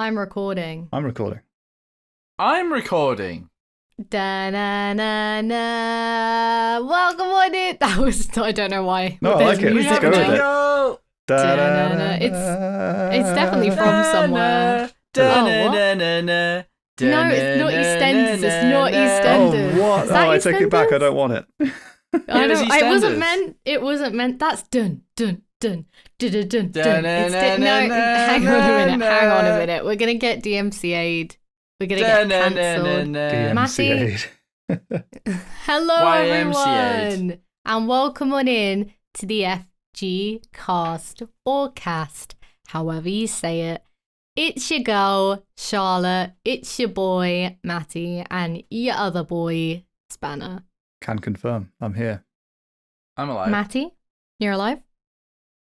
I'm recording. I'm recording. I'm recording. Da-na-na-na. Welcome on it. That was, I don't know why. No, I like it. Music Let's go with it. Jingle. Da-na-na. It's definitely from somewhere. Da-na-na-na-na. No, it's not EastEnders. It's not EastEnders. Oh, what? Is that I take it back. I EastEnders? don't want it. I It was don't. It wasn't EastEnders. meant. It wasn't meant. That's dun dun dun dun dun dun. No, Da-na-na-na-na-na-na. hang on a minute. Hang on a minute. We're gonna get DMCA'd. We're gonna get cancelled. DMCA'd. Hello, YMCA'd. everyone, and welcome on in to the FG cast or cast, however you say it. It's your girl, Charlotte. It's your boy, Matty, and your other boy, Spanner. Can confirm. I'm here. I'm alive. Matty, you're alive?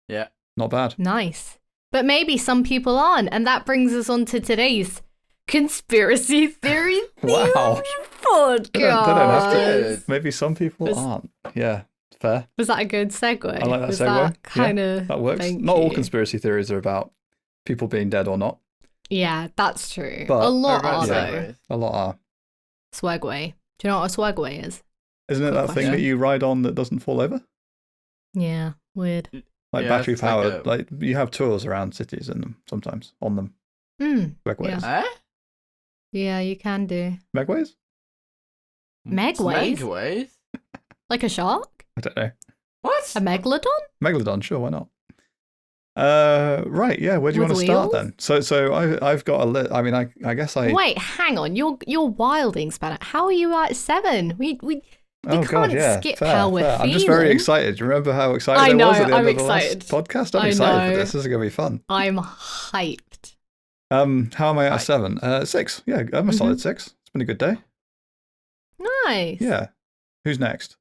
Yeah. Not bad. Nice. But maybe some people aren't, and that brings us on to today's conspiracy theory Wow. podcast. They don't have to. Good. Maybe some people aren't. Yeah, fair. Was that a good segue? I like that Was segue. that kind of That works. Thank Not all you. conspiracy theories are about people being dead or not. Yeah, that's true. But- a lot are Yeah. though. A lot are. Swagway. Do you know what a swagway is? Isn't it Good that thing question. that you ride on that doesn't fall over? Yeah, weird. Like Yeah, battery it's like powered. a- Like you have tours around cities in them sometimes on them. Mm. Megways. Yeah. Eh? Yeah, you can do. Megways? Megways? Megways? Like a shark? I don't know. What? A megalodon? Megalodon, sure, why not? Right, yeah. Where do you With want to start wheels? then? So I've got a list. I mean, I guess I. Wait, hang on. You're wilding, Spanner. How are you at 7? We Oh can't God, yeah. skip fair, how we're fair. I'm just very feeling. excited. Do you remember how excited I I know, was at the I'm end of the excited. last podcast? I'm I excited know. for this. This is gonna be fun. I'm hyped. How am I at Right. 7? 6. Yeah, I'm a solid 6. It's been a good day. Nice. Yeah. Who's next?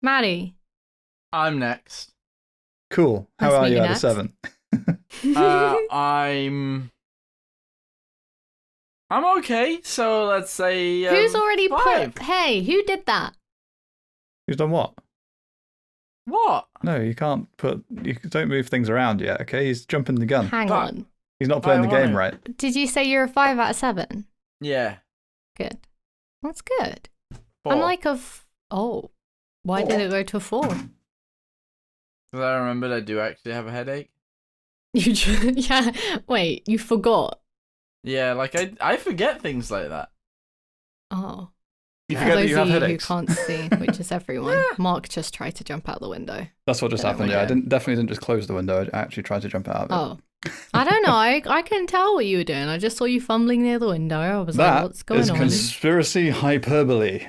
Maddie. I'm next. Cool. How Nice to are meet you you out of next. 7? I'm okay. So let's say. Who's already 5. put? Hey, who did that? Who's done what? What? No, you can't put. You don't move things around yet. Okay, he's jumping the gun. Hang But- on. He's not playing the I game wanna- right. Did you say you're a 5 out of 7? Yeah. Good. That's good. 4. I'm like oh. Why did it go to a 4? Because I remembered I do actually have a headache. Yeah. Wait, you forgot. Yeah, like I forget things like that. Oh. You For forget that those you have of you headaches. who can't see, which is everyone, Mark just tried to jump out the window. That's what just Don't happened. know. Yeah, I definitely didn't just close the window. I actually tried to jump out of it. Oh. I don't know. I couldn't tell what you were doing. I just saw you fumbling near the window. I was like, That what's going is on? conspiracy hyperbole.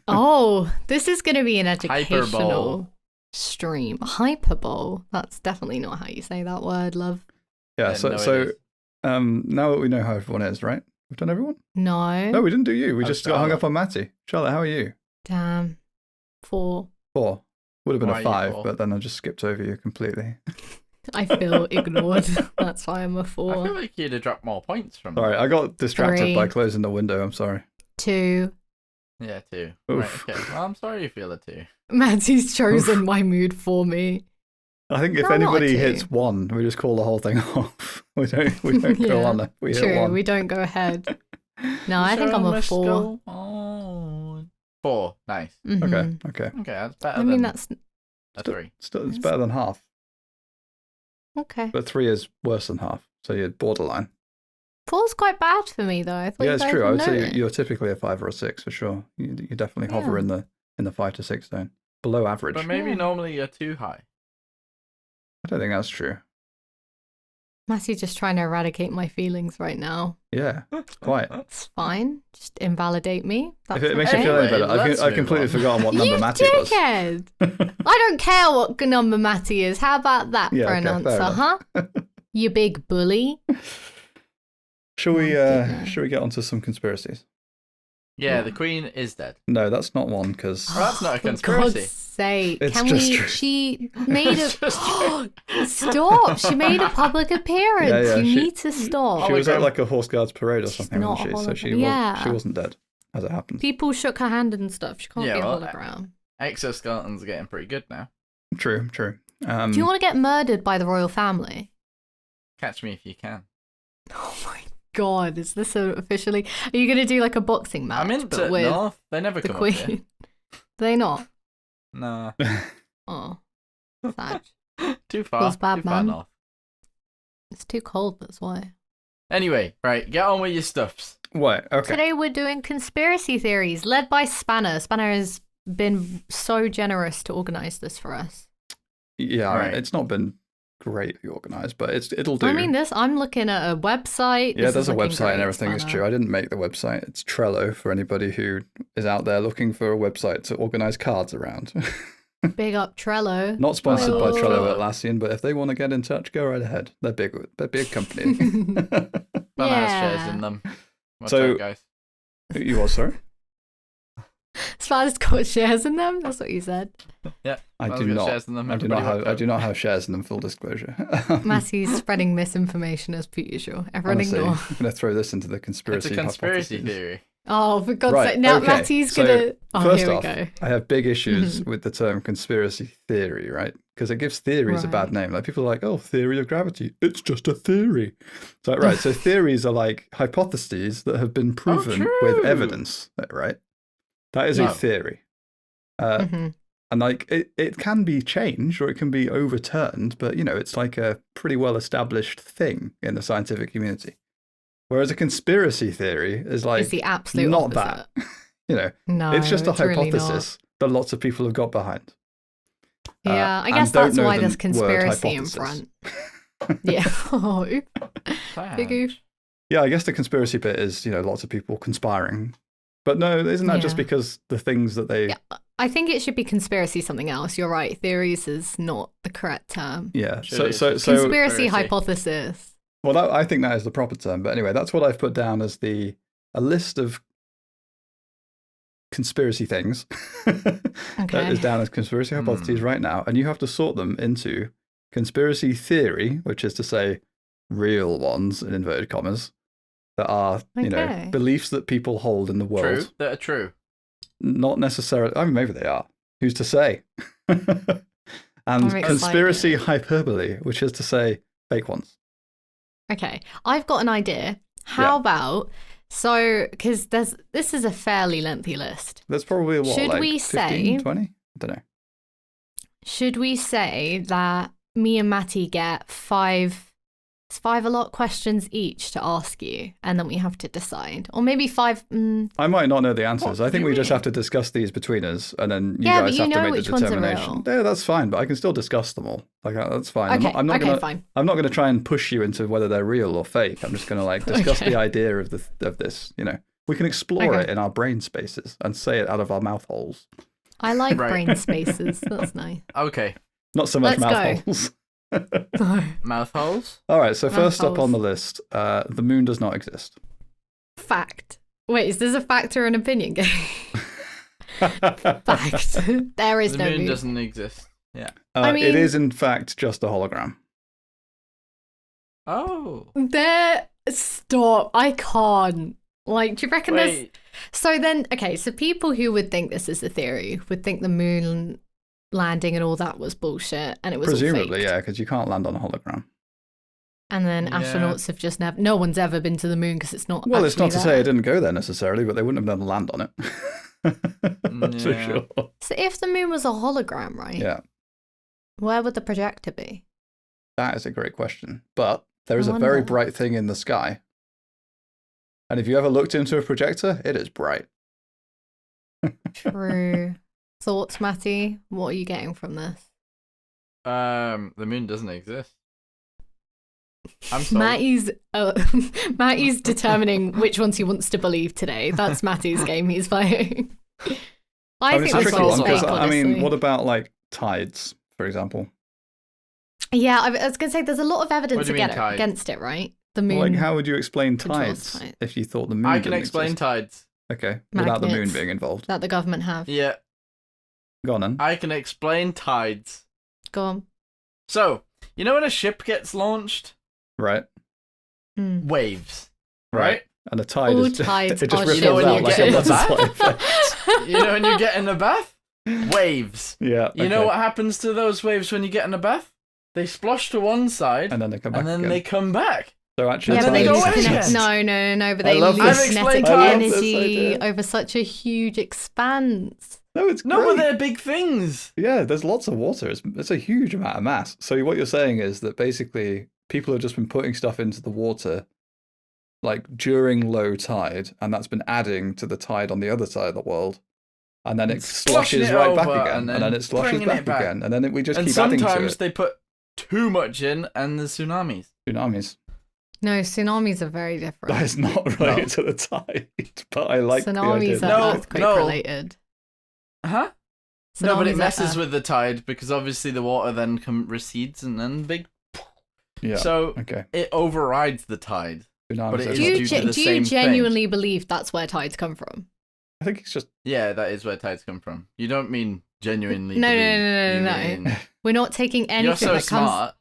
Oh, this is going to be an Hyperbole. educational stream. Hyperbole. That's definitely not how you say that word, love. Yeah. Yeah, So no, it so is. now that we know how everyone is, right? We've done everyone. No. No, we didn't do you. We Oh, just got hung Charlotte. up on Matty. Charlotte, how are you? Damn. 4. 4. Would have been Why a are you 5, 4? but then I just skipped over you completely. I feel ignored. That's why I'm a I 4. feel like you'd have dropped more points from Sorry, I got distracted 3. by closing the window. I'm sorry. 2. Yeah, 2. Oof. Right, okay. Well, I'm sorry you feel it too. Matty's chosen my mood for me. I think if No, not a anybody 2. hits 1, we just call the whole thing off. We don't go Yeah, on if we hit True, 1. we don't go ahead. No, I think I'm a 4. 4. Nice. Mhm. Okay. Okay, that's better I mean, than that's a 3. Still, it's better than half, okay. but 3 is worse than half. So you're borderline. 4's quite bad for me, though. I thought Yeah, you it's guys true. I would would say know it. you're typically a 5 or a 6 for sure. You definitely hover Yeah. in the 5 to 6 zone, below average. But maybe Yeah. normally you're too high. I don't think that's true. Matty's just trying to eradicate my feelings right now. Yeah, quite. It's fine. Just invalidate me. That's If it makes you okay. feel any Anyway, better, let's I've move completely on. forgotten what number You Matty was. dickhead! I don't care what number Matty is. How about that Yeah, for an okay, fair answer, huh? You big bully. Shall we goodness. shall we get onto some conspiracies? Yeah, the Queen is dead. No, that's not one because Well, that's not a For conspiracy. God's sake. It's Can just we? true. She made It's just a. Stop! She made a public appearance. Yeah, You she- need to stop. she was at Hologram. like a horse guards parade or She's something, not wasn't a she? So she hologram. Yeah. she wasn't dead as it happens. People shook her hand and stuff. She can't Yeah, be a well, hologram. Exoskeletons are getting pretty good now. True. Do you want to get murdered by the royal family? Catch me if you can. God, is this officially? Are you going to do like a boxing match? I'm into but with no. They never the come up here. Queen. They not. Nah. Oh, sad. Too far. Feels bad, too far man. north. It's too cold. That's why. Anyway, right, get on with your stuffs. What? Okay. Today we're doing conspiracy theories, led by Spanner. Spanner has been so generous to organise this for us. Yeah, I mean, Right. it's not been greatly organised, but it'll do. I mean, I'm looking at a website. Yeah, This there's is a looking website and great, everything. It's Spanner. true. I didn't make the website. It's Trello for anybody who is out there looking for a website to organise cards around. Big up Trello. Not sponsored by Oh. Trello Atlassian, but if they want to get in touch, go right ahead. They're big. They're a big company. Banana has shares Yeah. in them. Watch So- out, guys. You what, sorry? Spanner's got shares in them. That's what you said. Yeah, I Banana's do got not. shares in them. I do not Everybody have. watch I out. do not have shares in them. Full disclosure. Matthew's spreading misinformation as per usual. Everyone Honestly, ignore. I'm going to throw this into the It's conspiracy. a conspiracy hypotheses. theory. Oh, for God's Right, sake. Now okay. Matthew's So, going to... Oh, First here off, we go. I have big issues Mm-hmm. with the term conspiracy theory, right? Because it gives theories a bad Right. name. Like people are like, "Oh, theory of gravity. It's just a theory." So right, so theories are like hypotheses that have been proven with true. evidence, right? That is No. a theory. Mhm. And like it can be changed or it can be overturned, but it's like a pretty well established thing in the scientific community. Whereas a conspiracy theory is like It's the absolute not opposite. that. No, it's just a really not. hypothesis that lots of people have got behind. Yeah, I and guess don't that's know why the there's word conspiracy in hypothesis. front. Yeah. Oh, oop. Big oof. Yeah, I guess the conspiracy bit is, lots of people conspiring. But no, isn't that just Yeah. because the things that they... Yeah, I think it should be conspiracy something else. You're right. Theories is not the correct term. Yeah, Sure so, is. so, so Conspiracy Conspiracy. hypothesis. well, I think that is the proper term. But anyway, that's what I've put down as a list of conspiracy things. That Okay. is down as conspiracy hypotheses right now. And you have to sort them into conspiracy theory, which is to say real ones, in inverted commas, that are, Okay. beliefs that people hold in the world. True. That are true. Not necessarily. I mean, maybe they are. Who's to say? And I'm conspiracy hyperbole, which is to say fake ones. Okay. I've got an idea. How about, because this is a fairly lengthy list. There's probably Should like we 15, say- 20? I don't know. Should we say that me and Matty get five a lot questions each to ask you, and then we have to decide, or maybe five? I might not know the answers. What I think do we you just mean? have to discuss these between us, and then you Yeah, but guys you have to know make the which ones are determination. real. Yeah, that's fine, but I can still discuss them all. Like that's fine. Okay. I'm not Okay. gonna. Fine. I'm not gonna try and push you into whether they're real or fake. I'm just gonna like discuss Okay. the idea of this. We can explore Okay. it in our brain spaces and say it out of our mouth holes. I like Right. brain spaces. That's nice. Okay. Not so much Let's mouth go. holes. Mouth holes. All right. So Mouth first up holes. on the list, the moon does not exist. Fact. Wait, is this a fact or an opinion game? Fact. There is The no moon moon. doesn't exist. Yeah. I It mean- is in fact just a hologram. Oh. Stop. I can't. Like, do you reckon there's... Wait. So then, okay, so people who would think this is a theory would think the moon landing and all that was bullshit and it was all Presumably, faked. yeah, because you can't land on a hologram. And then Yeah. astronauts have just never... No one's ever been to the moon because it's not Well, it's not actually to say there. it didn't go there necessarily, but they wouldn't have done a land on it. That's for Yeah. sure. So if the moon was a hologram, right? Yeah, Where would the projector be? that is a great question. But there is I a very wonder. bright thing in the sky. And if you ever looked into a projector, it is bright. True. Thoughts, Matty? What are you getting from this? The moon doesn't exist. I'm sold. Matty's determining which ones he wants to believe today. That's Matty's game he's playing. I mean, think it's a this tricky one's one because, fake, I mean, honestly. what about like tides, for example? Yeah, I was going to say there's a lot of evidence What do you mean, tides? against it, right? The moon. Like, how would you explain controls tides tides. if you thought the moon I can didn't explain exist? tides. Okay, without the moon Magnets. being involved. that the government have. Yeah, Go on then. I can explain tides. Go on. So, you know when a ship gets launched? Right, Hmm. Waves. right. Right? And the tide All is tides it just are ripples shit. You know when out you like get a in the butterfly bath? effect. You know when you get in a bath? Waves. Yeah. You know okay. what happens to those waves when you get in a bath? They splosh to one side, And then they come back and then again. they come back. So actually, Yeah, but they go lose anywhere. no. But I they love lose this. kinetic I love this energy idea. over such a huge expanse. no, it's No, great. but they're big things. Yeah, there's lots of water. It's a huge amount of mass. So what you're saying is that basically people have just been putting stuff into the water like during low tide, and that's been adding to the tide on the other side of the world. And then it Splashing sloshes it right back over, again, and then it sloshes bringing back it back. again, and then we just And keep adding to sometimes it. they put too much in, and there's tsunamis. Tsunamis. No, tsunamis are very different. That is not related to the tide, but I like the idea. Tsunamis are No, earthquake no. related. Huh? No, but Tsunamis it are messes with the tide because obviously the water then recedes and then big. Yeah. So Okay. it overrides the tide. Tsunamis. But it are is Do not- you, due to the do you same thing. genuinely believe that's where tides come from? I think it's just Yeah, that is where tides come from. You don't mean genuinely. No, believe, no. you mean- We're not taking anything You're so that comes. smart.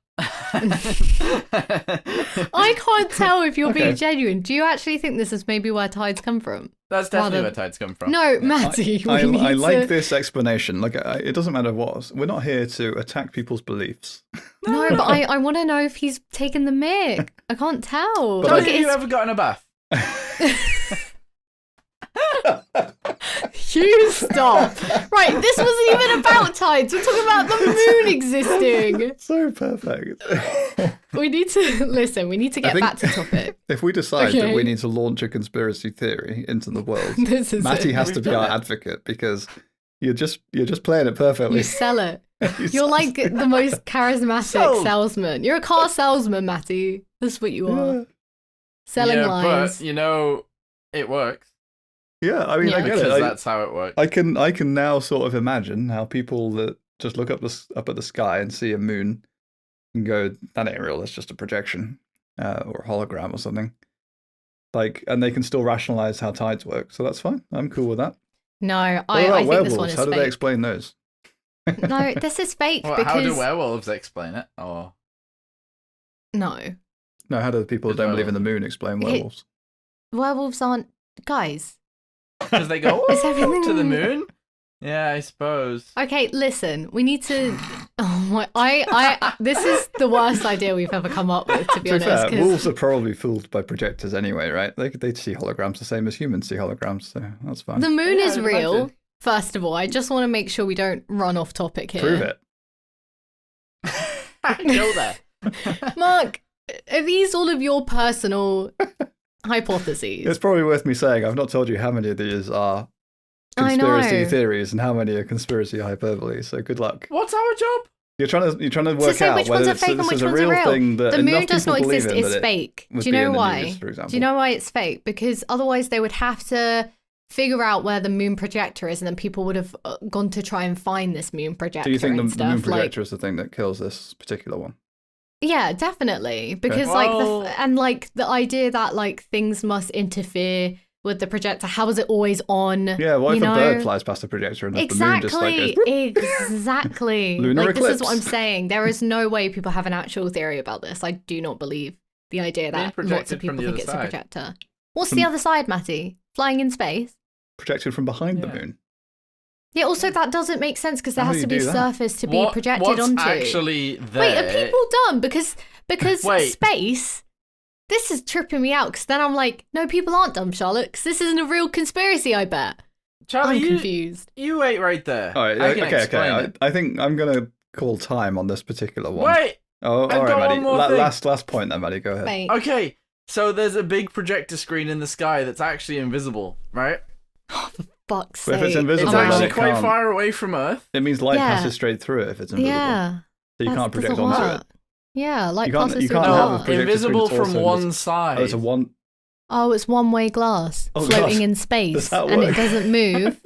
I can't tell if you're Okay. being genuine. Do you actually think this is maybe where tides come from? That's definitely Rather- where tides come from. No, Matty. I we need like to... this explanation. Like, it doesn't matter what. We're not here to attack people's beliefs. No, but I want to know if he's taken the mic. I can't tell. But Have Look at you his... ever got in a bath? You stop. Right, this wasn't even about tides. We're talking about the moon existing. So perfect. We need to listen. We need to get think- back to topic. If we decide that Okay. we need to launch a conspiracy theory into the world, This is Matty it. has to be our advocate because you're just playing it perfectly. You sell it. You You're like the most charismatic Sold. salesman. You're a car salesman, Matty. That's what you are. Yeah. Selling yeah, lies. But, you know, it works. Yeah, I mean, Yeah. I get Because it. that's how it works. I can now sort of imagine how people that just look up at the sky and see a moon and go, that ain't real. That's just a projection or a hologram or something. Like, and they can still rationalize how tides work. So that's fine. I'm cool with that. No, What I about think werewolves? this one is How do fake. they explain those? No, this is fake Well, because how do werewolves explain it? Or no, No, how do the people that Because don't believe in the moon explain werewolves? werewolves aren't guys. because they go Is everything- to the moon? Yeah, I suppose. Okay, listen. We need to. Oh my! This is the worst idea we've ever come up with, to be To be honest. fair, 'Cause wolves are probably fooled by projectors anyway, right? They see holograms the same as humans see holograms, so that's fine. the moon Yeah, is I'd real. imagine. First of all, I just want to make sure we don't run off topic here. Prove it. Go there. Mark, are these all of your personal hypotheses? It's probably worth me saying I've not told you how many of these are I know. conspiracy theories and how many are conspiracy hyperbole. So good luck. What's our job? You're trying to work say out which whether ones are it's, fake and this which is a ones are real real. thing that The enough moon does people not believe exist. in It's that it fake. would Do you be in know the why? news, for example. Do you know why it's fake? Because otherwise they would have to figure out where the moon projector is, and then people would have gone to try and find this moon projector. Do you think and the stuff. moon projector is the thing that kills this particular one? Yeah, definitely. Because Well- like the idea that like things must interfere with the projector. How is it always on? Yeah, what if you a know? bird flies past the projector and the moon just like Exactly, goes, exactly. Lunar Like this is what I'm eclipse. saying. There is no way people have an actual theory about this. I do not believe the idea Being that lots projected of people from the think other it's a side. projector. What's From- the other side, Matty? Flying in space? projected from behind the Yeah. moon. Yeah, also that doesn't make sense because there How do has to you be a do that? surface to be What- projected what's onto. actually there? Wait, are people dumb? Because Wait. space. This is tripping me out because then I'm like, no, people aren't dumb, Charlotte. Because this isn't a real conspiracy. I bet. Charlie, I'm you, confused. you wait right there. All right, I can okay. explain it. I think I'm gonna call time on this particular one. Wait. Oh, all I've right, got Maddie. one more thing. Last point then, Maddie. Go ahead. Wait. Okay, so there's a big projector screen in the sky that's actually invisible, right? Fuck's But if it's sake. invisible, It's then actually it quite can't. far away from Earth. It means light Yeah. passes straight through it if it's invisible. Yeah. So you That can't project doesn't onto work. it. Yeah, like You can't- passes you through can't the have a glass. projector Invisible screen that's from also one invisible. side. Oh, it's a one. Oh, it's one-way glass Oh, floating God. in Does space, that and work? it doesn't move.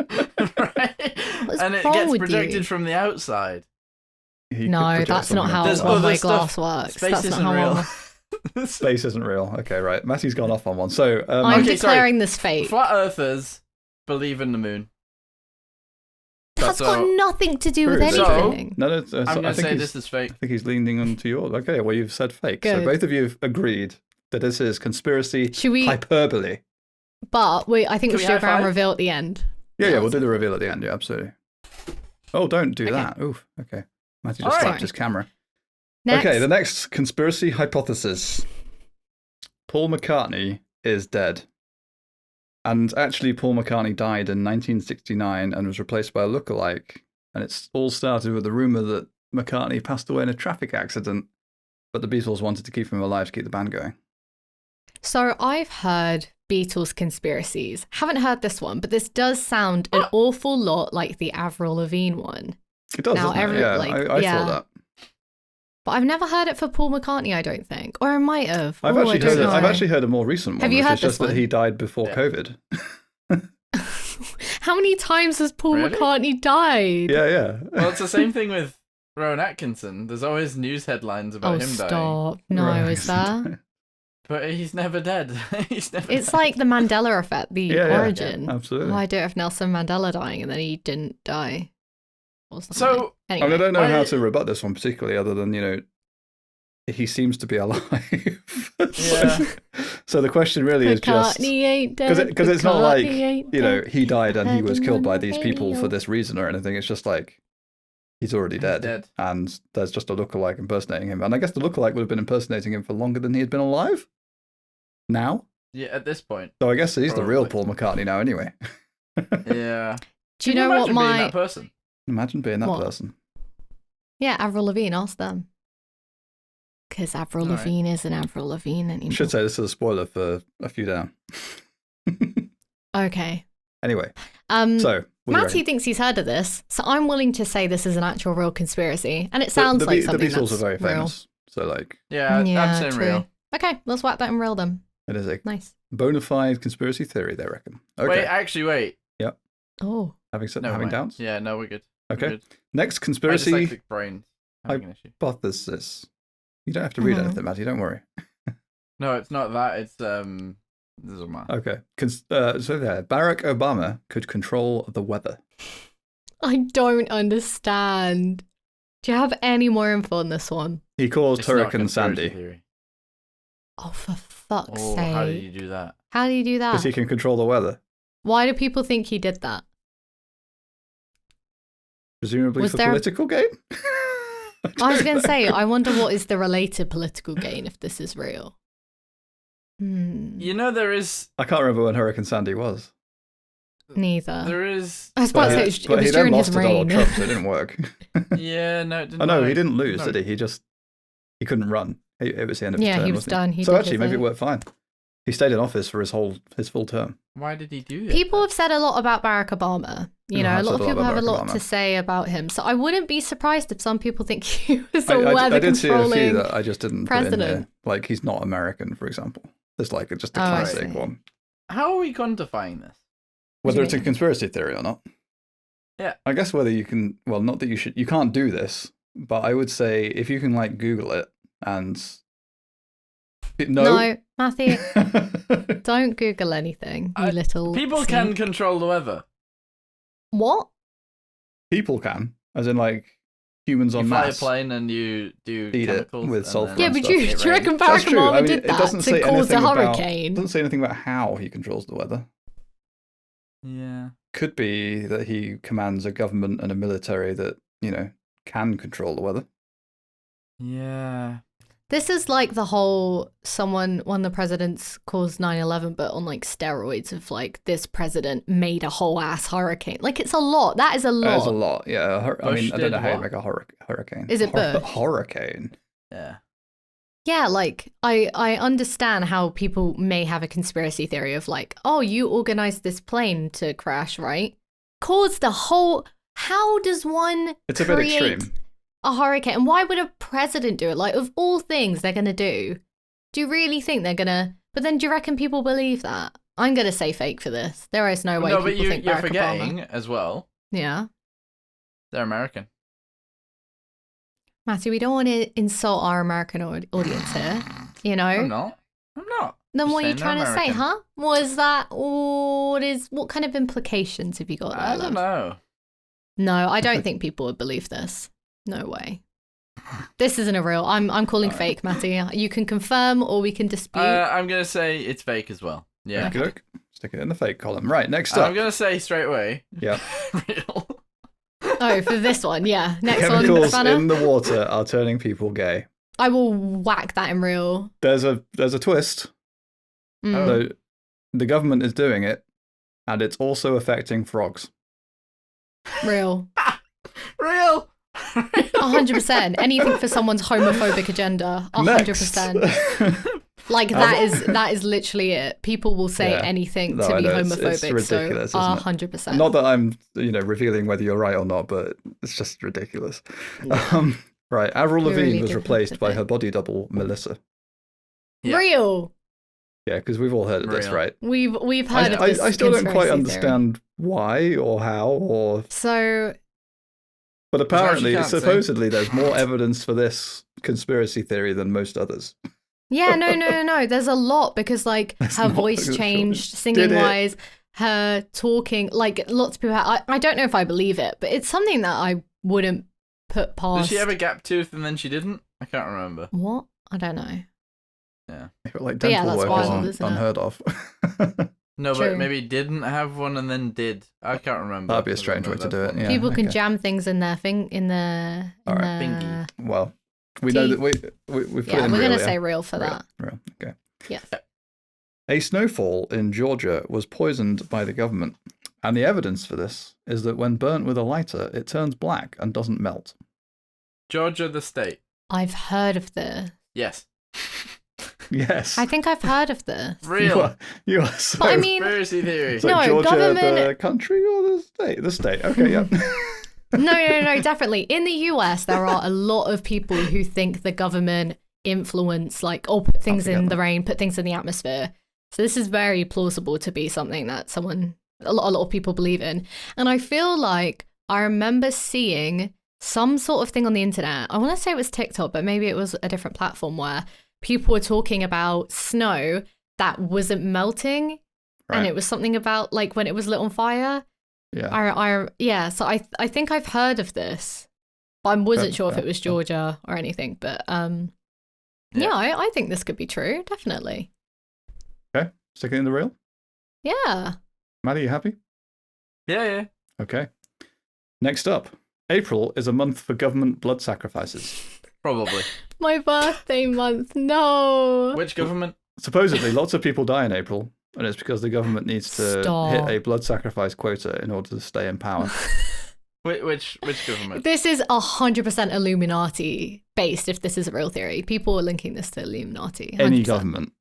right? What's And it wrong gets with projected you? from the outside. He could No, project that's not something how onto There's that. other one-way stuff. glass works. Space That's isn't not how real. Space isn't real. Okay, right. Matthew's gone off on one. So, I'm Okay, sorry. declaring this fake. Flat Earthers believe in the moon. That's So- got nothing to do with Prove it. anything. no, I'm I going to think say he's, this is fake. I think he's leaning onto yours. Okay, well, you've said fake. So Good. both of you have agreed that this is conspiracy Should we? hyperbole. But wait, I think Can we we should do a high grand five? reveal at the end. Yeah, we'll do the reveal at the end. Yeah, absolutely. Oh, don't do Okay. that. Oof. Okay. Matthew just All right. slapped his camera. Next. Okay, the next conspiracy hypothesis. Paul McCartney is dead. And actually, Paul McCartney died in 1969 and was replaced by a lookalike. And it's all started with the rumour that McCartney passed away in a traffic accident, but the Beatles wanted to keep him alive to keep the band going. So I've heard Beatles conspiracies. Haven't heard this one, but this does sound an awful lot like the Avril Lavigne one. It does, doesn't it? Yeah, I thought that. But I've never heard it for Paul McCartney, I don't think. Or I might have. I've actually heard a more recent one. Have you heard this one? That he died before Yeah. COVID. How many times has Paul McCartney died? Yeah. Well, it's the same thing with Rowan Atkinson. There's always news headlines about him dying. Stop. No, is there? But he's never dead. It's like the Mandela effect, the origin. Yeah, absolutely. Why do it have Nelson Mandela dying and then he didn't die? Or something. So, anyway. I mean, I don't know how to rebut this one particularly, other than, he seems to be alive. Yeah. So the question really is just McCartney ain't dead. Because it's not like, ain't dead. he died and he was killed by these people Radio. for this reason or anything. It's just like he's already dead. And there's just a lookalike impersonating him. And I guess the lookalike would have been impersonating him for longer than he had been alive. Now? Yeah, at this point. So I guess he's the real Paul McCartney now anyway. Yeah. Do you know what being that person? Imagine being that person. Yeah, Avril Lavigne, ask them. Because Avril Lavigne isn't Avril Lavigne anymore. I should say this is a spoiler for A Few Down. Okay. Anyway, so Matty thinks he's heard of this, so I'm willing to say this is an actual real conspiracy, and it sounds like something the Beatles that's are very real. famous, so like I'm saying true. real. Okay, let's whack that in real then. It is a nice bona fide conspiracy theory, they reckon. Okay. Wait. Yep. Oh. Having doubts? Yeah, no, we're good. Okay. We're good. Next conspiracy Dyslexic brain having an issue. Hypothesis. You don't have to read anything, Matty, don't worry. No, it's not that. It's this is mine. Okay. So there, Barack Obama could control the weather. I don't understand. Do you have any more info on this one? He caused Hurricane Sandy. Theory. Oh, for fuck's sake. How did you do that? How do you do that? Because he can control the weather. Why do people think he did that? Presumably for political gain? I was going to say, I wonder what is the related political gain if this is real. There is... I can't remember when Hurricane Sandy was. Neither. There is... I was about to say, it was during his reign. Donald Trump, so it didn't work. Yeah, no, it didn't Oh, no, work. he didn't lose, did he? He couldn't run. It was the end of his term. Yeah, he was done. So actually, maybe it worked fine. He stayed in office for his full term. Why did he do that? People have said a lot about Barack Obama. A lot of people have a lot to say about him. So I wouldn't be surprised if some people think he was a weather I did see a few that I just didn't president. put in here. Like, he's not American, for example. There's like just a classic one. How are we quantifying this? Whether it's a conspiracy theory or not. Yeah. I guess whether you can, well, not that you can't do this, but I would say if you can like Google it and... No, Matthew, don't Google anything, you little... People can control the weather. What? People can, as in like humans on fly mass. a plane and you do Feed chemicals it with sulfur. Yeah, but do you reckon Barack Obama did that to cause a hurricane? It doesn't say anything about how he controls the weather. Yeah. Could be that he commands a government and a military that, can control the weather. Yeah. This is like the whole one of the presidents caused 9/11, but on like steroids of like this president made a whole ass hurricane. Like it's a lot. That is a lot. That is a lot, yeah. I mean, I don't know how you what? make a hurricane. Is it Bush? Hurricane. Yeah. Yeah, like I understand how people may have a conspiracy theory of like, oh, you organized this plane to crash, right? Caused the whole... How does one It's a bit extreme. A hurricane? And why would a president do it? Like, of all things they're going to do you really think they're going to... But then do you reckon people believe that? I'm going to say fake for this. There is no way people think you're Barack forgetting Obama. as well. Yeah. They're American. Matthew, we don't want to insult our American audience here, I'm not. Then Just what are you saying trying to they're say, American. huh? What is that? What kind of implications have you got there? I don't know. No, I don't think people would believe this. No way. This isn't a real. I'm calling fake, Matty. You can confirm or we can dispute. I'm going to say it's fake as well. Yeah. Okay. Look. Stick it in the fake column. Right, next up. I'm going to say straight away. Yeah. Real. Oh, for this one, yeah. Next Chemicals one, Savannah. in the water are turning people gay. I will whack that in real. There's a twist. Mm. So the government is doing it, and it's also affecting frogs. Real. Real. 100%. Anything for someone's homophobic agenda. 100%. Like that is literally it. People will say anything to be homophobic. It's ridiculous, so isn't it? 100%. Not that I'm, revealing whether you're right or not, but it's just ridiculous. Yeah. Right, Avril We Lavigne really was did replaced have by to her body double, Melissa. Yeah. Real. Yeah, because we've all heard of this, Real. right? We've heard of this. I still don't quite conspiracy understand why or how or. So, But apparently, can't say. supposedly, there's more evidence for this conspiracy theory than most others. yeah, no. There's a lot because like There's her not, voice sure. changed, Did singing it? wise, her talking. Like lots of people. I don't know if I believe it, but it's something that I wouldn't put past. Did she have a gap tooth and then she didn't? I can't remember. What? I don't know. Yeah. Like But yeah, dental that's work wild, isn't isn't it? unheard of. No, True. but maybe didn't have one and then did. I can't remember. That'd be a strange way to do it. Yeah, People can okay. jam things in their All right. Bingy. Well, we know that we've put Yeah, in we're real, gonna yeah? say real for that. Real. Okay. Yes. A snowfall in Georgia was poisoned by the government, and the evidence for this is that when burnt with a lighter, it turns black and doesn't melt. Georgia, the state. I've heard of this. Yes. Yes. I think I've heard of this. Real. You are so. But I mean, Conspiracy theory. So no, Georgia, government- the country or the state? The state. Okay, yeah. no, definitely. In the US, there are a lot of people who think the government influence, like, or put things in the rain, put things in the atmosphere. So this is very plausible to be something that a lot of people believe in. And I feel like I remember seeing some sort of thing on the internet. I want to say it was TikTok, but maybe it was a different platform where people were talking about snow that wasn't melting. Right. And it was something about like when it was lit on fire. Yeah. So I think I've heard of this, but I wasn't sure if it was fair. Georgia or anything. But I think this could be true. Definitely. Okay. Sticking in the real. Yeah. Maddie, you happy? Yeah. Okay. Next up, April is a month for government blood sacrifices. Probably. My birthday month. No. Which government? Supposedly, lots of people die in April, and it's because the government needs to Stop. hit a blood sacrifice quota in order to stay in power. Which government? This is 100% Illuminati based. If this is a real theory, people are linking this to Illuminati. 100%. Any government.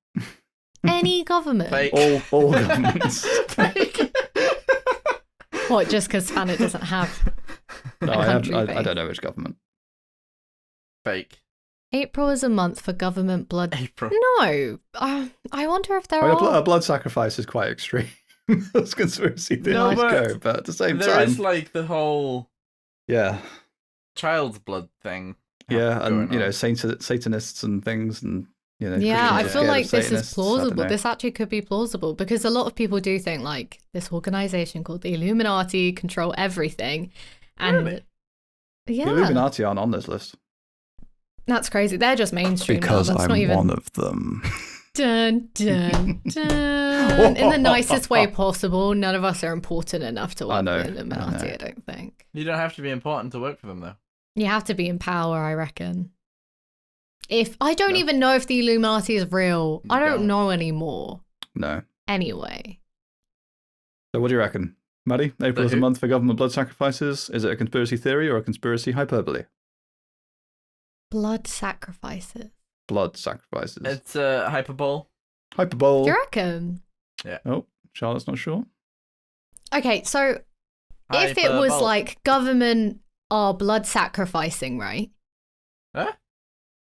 Any government. Fake. All governments. Fake. What? Just because Fanet doesn't have No, a I country I base. don't know which government. Fake. April is a month for government blood. April. No, I wonder if there I mean, are. a blood sacrifice is quite extreme. Those conspiracy theories No, but go, but at the same There time, is like the whole yeah, child's blood thing. yeah, and going on. Satanists and things, and Yeah, I Christians are feel scared like of this is Satanists. I don't plausible. know. This actually could be plausible because a lot of people do think like this organization called the Illuminati control everything, and Really? yeah, The Illuminati aren't on this list that's crazy. They're just mainstream because now. That's I'm not even one of them. dun dun dun in the nicest way possible. None of us are important enough to I work know, for the Illuminati. I know. I don't think You don't have to be important to work for them, though. you have to be in power. I reckon. If I don't No. even know if the Illuminati is real, I You don't don't. know anymore. No. Anyway. So what do you reckon, Maddie? April is a who? month for government blood sacrifices. Is it a conspiracy theory or a conspiracy hyperbole? Blood sacrifices. Blood sacrifices. It's Hyperbole. Hyperbole. Do you reckon? Oh, Charlotte's not sure. Okay, so if it was Hyperbole. like government are blood sacrificing, right? Huh?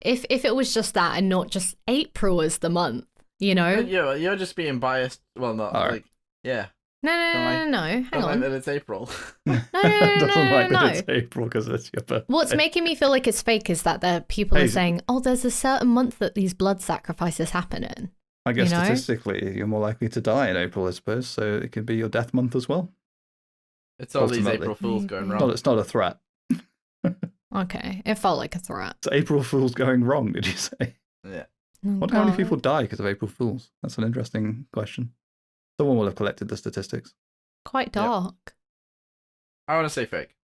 If it was just that and not just April as the month, you know? You're just being biased. Well, not Alright. like yeah. No, Don't hang Don't like on. that it's April. Doesn't no, like no. that it's April because it's your birthday. What's making me feel like it's fake is that the people Hey, are saying, oh, there's a certain month that these blood sacrifices happen in. I guess you know? statistically, you're more likely to die in April, I suppose. So it could be your death month as well. It's all these Ultimately. April Fools going Maybe. wrong. It's not a threat. Okay, it felt like a threat. It's April Fool's going wrong, did you say? Yeah. Oh, Wonder how many God. people die because of April Fools? That's an interesting question. Someone will have collected the statistics. Quite dark. I want to say fake.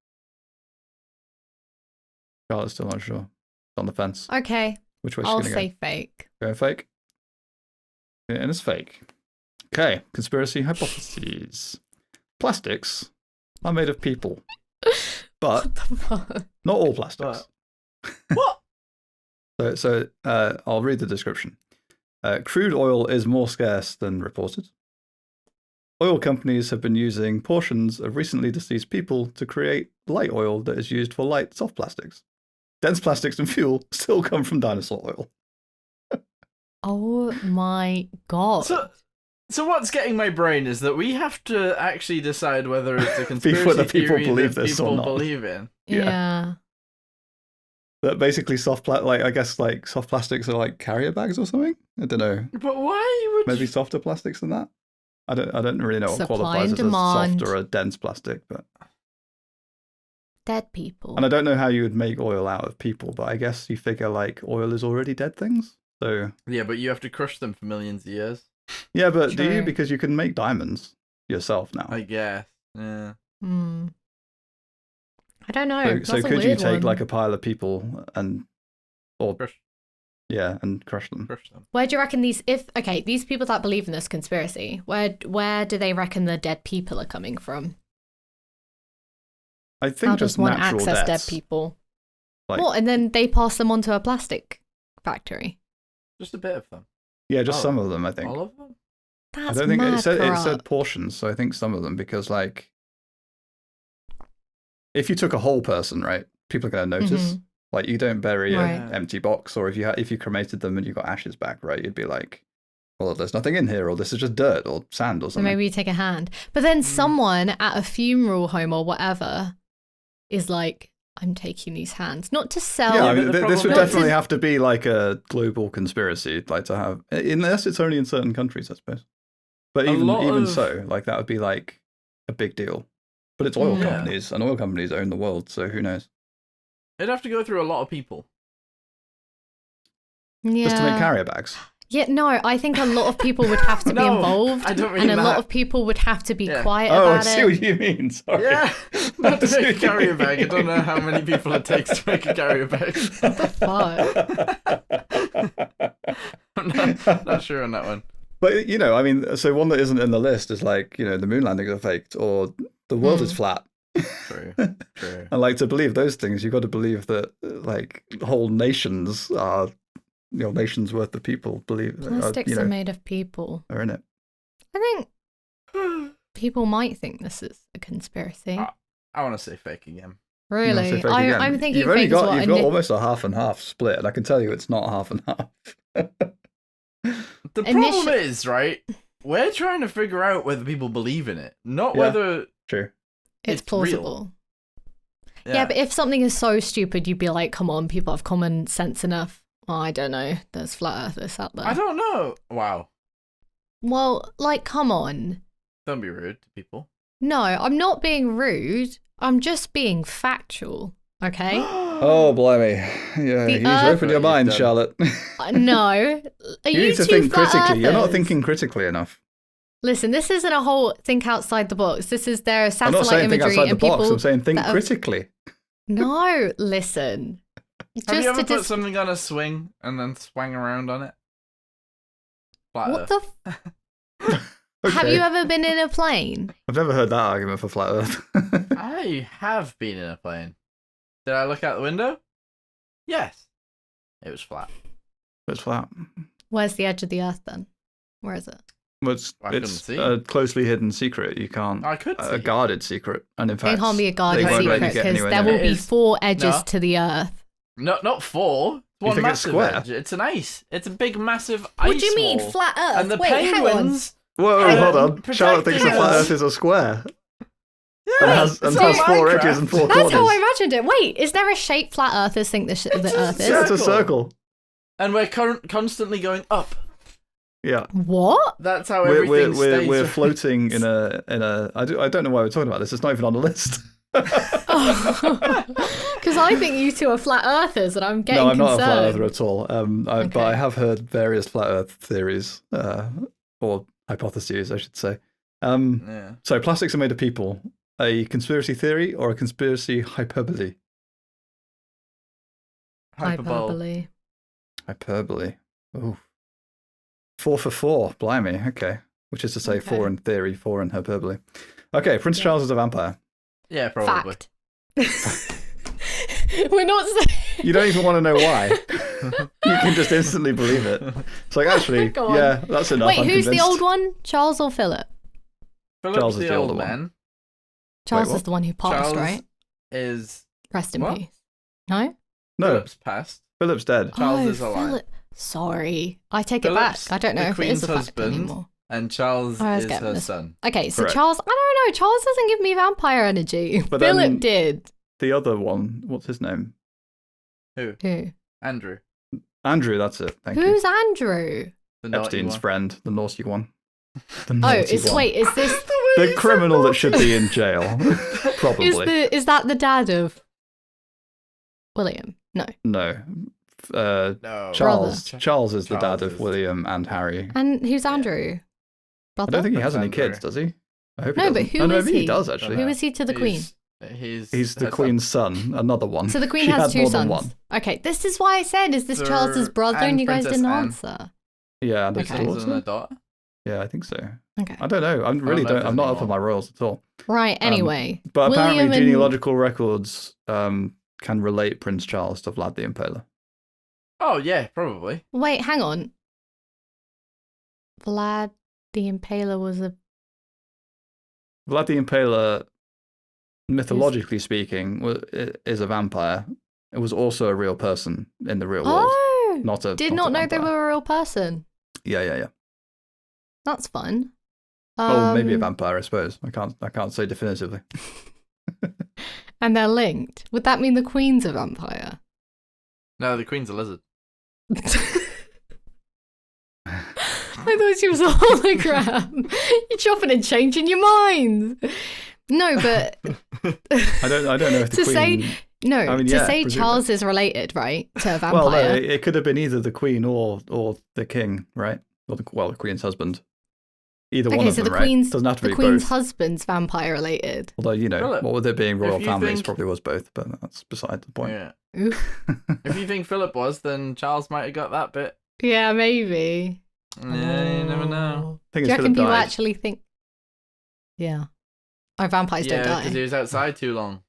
Charlotte's still not sure. It's on the fence. Okay, Which way she's I'll going to say go? fake. Going fake? And it's fake. Okay, conspiracy hypotheses. Plastics are made of people, but What the fuck? not all plastics. What? I'll read the description. Crude oil is more scarce than reported. Oil companies have been using portions of recently deceased people to create light oil that is used for light soft plastics. Dense plastics and fuel still come from dinosaur oil. Oh my god. So what's getting my brain is that we have to actually decide whether it's a conspiracy Whether people theory believe that this or people not. believe in. Yeah. That basically soft plastics are like carrier bags or something. I don't know. But why would Maybe softer plastics than that. I don't really know what Supply qualifies and as a demand. soft or a dense plastic, but Dead people. and I don't know how you would make oil out of people, but I guess you figure like oil is already dead things. So Yeah, but you have to crush them for millions of years. yeah, but do you? True. Because you can make diamonds yourself now. I guess. Yeah. Hmm. I don't know. So That's a could you weird take one. like a pile of people and Crush and crush them? them. Where do you reckon these these people that believe in this conspiracy, where do they reckon the dead people are coming from? I think How just does one natural access deaths. dead people? Like- What? And then they pass them on to a plastic factory. Just a bit of them. Yeah, just Oh, some of them. I think. All of them? That's I don't think mad it said corrupt. portions, so I think some of them because like if you took a whole person, right, people are going to notice. Mhm. Like you don't bury Right. an empty box, or if you cremated them and you got ashes back, right, you'd be like, well, there's nothing in here, or this is just dirt or sand or So something. maybe you take a hand. But then someone at a funeral home or whatever is like, I'm taking these hands. Not to sell. Yeah, I but mean, the this would problem- definitely have to be like a global conspiracy, like to have, unless it's only in certain countries, I suppose. But A lot even of- so, like that would be like a big deal. But it's oil Yeah. companies, and oil companies own the world, so who knows? It'd have to go through a lot of people. Yeah. Just to make carrier bags. Yeah, no, I think a lot of people would have to be No, involved. I don't mean and a lot that. of people would have to be Yeah. quiet Oh, I about see it. what you mean. Sorry. Yeah, not to I see make a what you carrier mean. bag. I don't know how many people it takes to make a carrier bag. What the fuck? I'm not sure on that one. But you know, I mean, so one that isn't in the list is like, you know, the moon landings are faked, or the world is flat. True. True. And like to believe those things, you've got to believe that like whole nations are, you know, nations worth of people believe Plastics you are know, made of people. are in it. I think people might think this is a conspiracy. I want to say fake again. You wanna Really? say fake again? I'm thinking you've only fake got as well. you've got almost a half and half split, and I can tell you it's not half and half. The problem is, right? We're trying to figure out whether people believe in it, not Yeah. whether True. It's it's real. plausible. Yeah, but if something is so stupid, you'd be like, come on, people have common sense enough. Oh, I don't know. There's flat earthers out there. I don't know. Wow. Well, like, come on. Don't be rude to people. No, I'm not being rude. I'm just being factual. Okay? Oh, blimey. Yeah, The you need to Earth- open your You've mind, done. Charlotte. No. Are You need to two think flat critically. You're not earthers? thinking critically enough. Listen, this isn't a whole think outside the box. This is their I'm satellite not saying think imagery outside the and box. people. I'm saying think that have- critically. No, listen. Have you Just ever to put something on a swing and then swang around on it? Flat What Earth. the? Have Okay. you ever been in a plane? I've never heard that argument for flat Earth. I have been in a plane. Did I look out the window? Yes. It was flat. It's flat. Where's the edge of the Earth then? Where is it? Well, I couldn't it's see. a closely hidden secret. You can't. I could A see. guarded secret, and in fact, It can't be a guarded they won't let secret you get because anywhere there near will it. be It is- 4 edges No. to the Earth. Not 4. One think it's massive square? edge. It's an ice. It's a big, massive ice What do you mean, wall. flat Earth? And the Wait, hang on. penguins. Whoa, Hey, hold on. Charlotte thinks the protecting flat us. Earth is a square. Yeah, And has, it's and not has 4 Minecraft. edges and 4 That's corners. how I imagined it. Wait, is there a shape flat Earthers think the It's a Earth is? Yeah, it's a Circle. circle. And we're constantly going up. Yeah. What? That's how We're, everything stays. we're floating in a I don't know why we're talking about this. It's not even on the list. Because I think you two are flat Earthers, and I'm getting No, I'm not a concerned. flat earther at all. But Okay. I have heard various flat Earth theories or hypotheses, I should say. Yeah. So plastics are made of people. A conspiracy theory or a conspiracy hyperbole? Hyperbole. Hyperbole. Hyperbole. Oh. 4 for 4. Blimey. Okay. Which is to say 4 in theory, 4 in hyperbole. Okay, Prince Charles is a vampire. Yeah, probably. Fact. We're not saying... You don't even want to know why. You can just instantly believe it. It's like, actually, yeah, that's enough. Wait, I'm who's the convinced. old one? Charles or Philip? Philip's Charles is the the old older one. man. Charles what? is the one who passed, Charles right? is Rest in What? peace. No? No, Philip's passed. Philip's dead. Charles is alive. Philip. Sorry. I take Philip's it back. I don't know the if it is Queen's a fact husband. anymore. And Charles I was is getting her this- son. Okay, so Correct. Charles, I don't know. Charles doesn't give me vampire energy. But Philip then- did. The other one, what's his name? Who? Andrew. Andrew, that's it. Thank you. Who's Andrew? The naughty Epstein's one. friend, the naughty one. The Oh, naughty one. wait, is this The criminal that should be in jail. Probably. is that the dad of William? No. No. No. Charles. Brother. Charles is the Charles dad of is- William and Harry. And who's Andrew? I Brother? don't think he has any Andrew. kids, does he? I hope No, he but doesn't. who Oh, no, is maybe he? he does, actually. Who is he to the Queen? He's the her Queen's son, another one. So the Queen She has had 2 more than sons. one. Okay, this is why I said, is this Sir Charles's brother? and And you guys Princess didn't Anne. answer. Yeah, and his Okay. Sons and a daughter. daughter. Yeah, I think so. Okay. I don't know. I'm know not up on anymore. my royals at all. Right, anyway. But apparently William and- genealogical records can relate Prince Charles to Vlad the Impaler. Oh yeah, probably. Wait, hang on. Vlad the Impaler was a... Vlad the Impaler, mythologically speaking, is a vampire. It was also a real person in the real world. Oh! Not a Did not not a know they vampire. were a real person. Yeah. That's fun. Well, maybe a vampire, I suppose. I can't say definitively. And they're linked. Would that mean the Queen's a vampire? No, the Queen's a lizard. I thought she was a hologram. You're chopping and changing your mind. No, but I don't know if the to Queen. say no, I mean, to yeah, say presumably. Charles is related, right, to a vampire. Well, no, it could have been either the Queen or the King, right? Or the Queen's husband. Either one Okay, of so them, the right? Queen's Doesn't have to the be Queen's both. husband's vampire related. Although, you know, Philip, what with it being royal you families, think- probably was both, but that's beside the point. Yeah. Oof. If you think Philip was, then Charles might have got that bit. Yeah, maybe. Yeah, you never know. I think Do you it's reckon Philip people died. actually think? Yeah. Oh, vampires don't Yeah, die. because he was outside too long.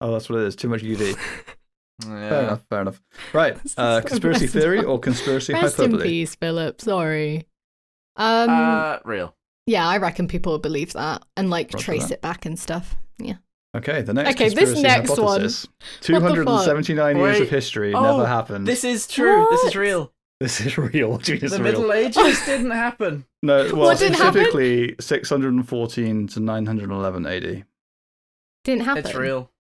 Oh, that's what it is. Too much UV. Yeah. Fair enough. Right. Conspiracy Rest in theory peace. or conspiracy Rest in hyperbole? peace, Philip. Sorry. Real. Yeah, I reckon people would believe that and like Roger trace that. it back and stuff. Yeah. Okay, the next Okay, this conspiracy next hypothesis. one. What the fuck? 279 years of Wait. history Oh, never happened. This is true. This What? is real. This is real. What do you mean it's The real? Middle Ages didn't happen. No, well, What didn't happen? specifically 614 to 911 AD. Didn't happen. It's real.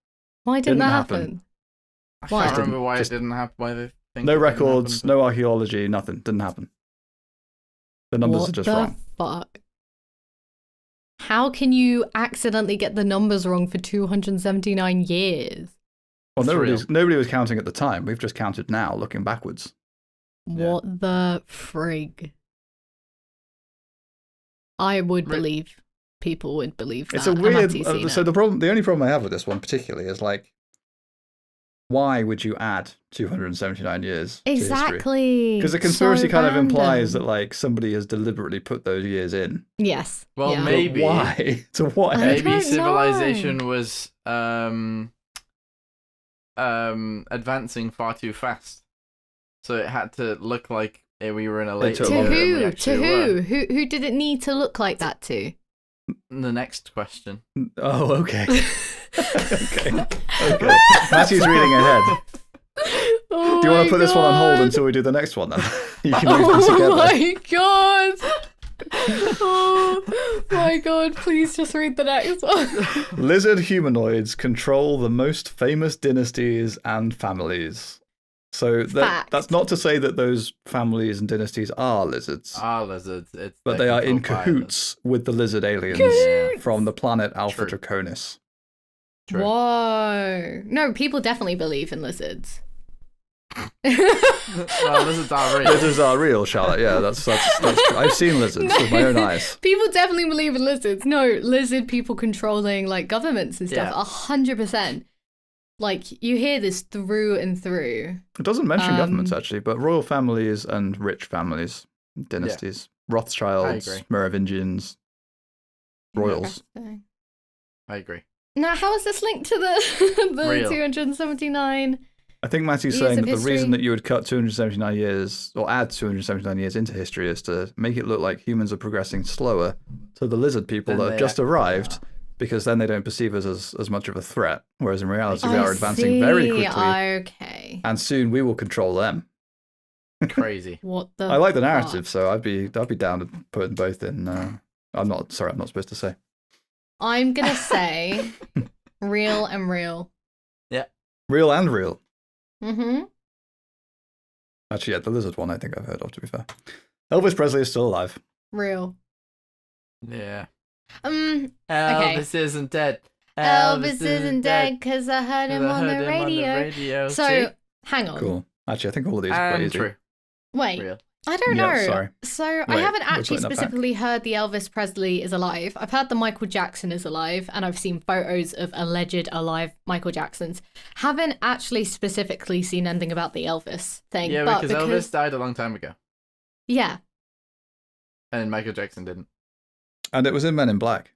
Why didn't Didn't that happen. happen? I Why? can't remember why Just- it didn't happen. Why they think No it didn't records, happen, no archaeology, nothing. Didn't happen. The numbers What are just the wrong. fuck? How can you accidentally get the numbers wrong for 279 years? Well, It's nobody was counting at the time. We've just counted now, looking backwards. Yeah. What the frig? I would Re- believe people would believe that. It's a and weird. Matty's seen So it. the only problem I have with this one particularly is like, why would you add 279 years to history? Exactly. Because the conspiracy So kind of implies that random. like somebody has deliberately put those years in. Yes. Well, yeah. But Maybe. why? To what I end? Maybe don't civilization was advancing far too fast, so it had to look like we were in a late took To longer period than we who? To actually who? were. Who did it need to look like that to? The next question. Oh, okay. Okay. Matthew's reading ahead. Oh Do you want my to put this one on hold God. until we do the next one then? You can move them Oh together. my god! Oh my god, please just read the next one. Lizard humanoids control the most famous dynasties and families. So Fact. that's not to say that those families and dynasties are lizards, Lizards. but they are in cahoots with the lizard aliens Cahoots. from the planet Alpha True. Draconis. True. Whoa. No, people definitely believe in lizards. Well, lizards are real. Lizards are real, Charlotte. Yeah, that's true. I've seen lizards with my own eyes. People definitely believe in lizards. No, lizard people controlling like governments and stuff. Yeah. 100%. Like you hear this through and through. It doesn't mention Um, governments actually, but royal families and rich families dynasties. Rothschilds, I agree. Merovingians, royals. Interesting. I agree. Now, how is this linked to the Real. 279? I think Matthew's Years saying of that the history. reason that you would cut 279 years or add 279 years into history is to make it look like humans are progressing slower to the lizard people Then that they have just actually arrived, are. because then they don't perceive us as much of a threat, whereas in reality we I are advancing very see. quickly, Okay. and soon we will control them. Crazy. What the? I like the fuck? narrative, so I'd be down to putting both in. I'm not supposed to say. I'm gonna say real and real. Real and real. Mm-hmm. Actually, yeah, the lizard one I think I've heard of, to be fair. Elvis Presley is still alive. Real. Yeah. Okay. Isn't dead. Elvis isn't dead because I heard him, 'Cause I on, heard the him radio. on the radio. So See? hang on. Cool. Actually, I think all of these are quite And easy. true. Wait. Real. I don't Yeah, know. sorry. So I Wait, haven't we're actually putting that back. specifically heard the Elvis Presley is alive. I've heard the Michael Jackson is alive, and I've seen photos of alleged alive Michael Jacksons. Haven't actually specifically seen anything about the Elvis thing. Yeah, but because Elvis died a long time ago. Yeah. And Michael Jackson didn't. And it was in Men in Black.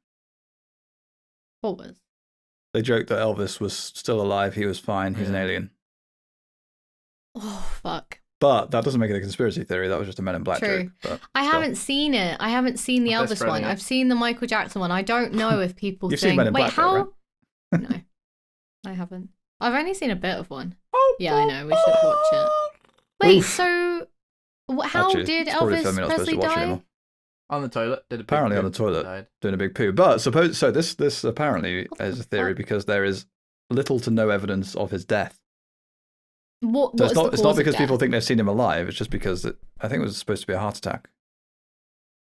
What was? They joked that Elvis was still alive, he was fine, he's an Yeah. alien. Oh, fuck. But that doesn't make it a conspiracy theory, that was just a Men in Black True. joke. But I still. haven't seen it. I haven't seen the They're Elvis spreading one. it. I've seen the Michael Jackson one. I don't know if people You've think. seen Men in Wait, Black, how? though, No, I haven't. I've only seen a bit of one. Yeah, I know. We should watch it. Wait, Oof. so how Actually, did it's probably a Elvis film you're not supposed Presley to watch die? anymore. On the toilet. Did a big Apparently on poop, the toilet. died. Doing a big poo. But this apparently What the is a theory fuck? because there is little to no evidence of his death. What So was it's not because people think they've seen him alive, it's just because I think it was supposed to be a heart attack.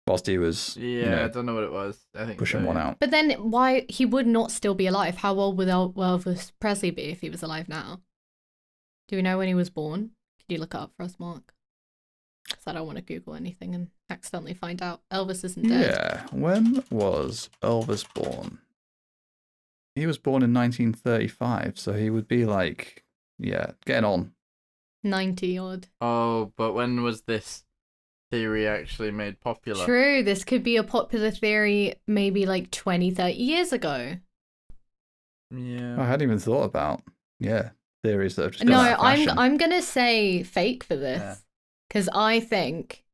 Whilst he was Yeah, I don't know what it was. I think pushing so, one yeah. out. But then why he would not still be alive? How old would Elvis Presley be if he was alive now? Do we know when he was born? Could you look it up for us, Mark? Because I don't want to Google anything and accidentally find out Elvis isn't dead. Yeah. When was Elvis born? He was born in 1935, so he would be like, getting on. 90 odd. Oh, but when was this theory actually made popular? True, this could be a popular theory maybe like 20, 30 years ago. Yeah. I hadn't even thought about, theories that have just No, gone out of fashion. I'm going to say fake for Yeah. this. Because I think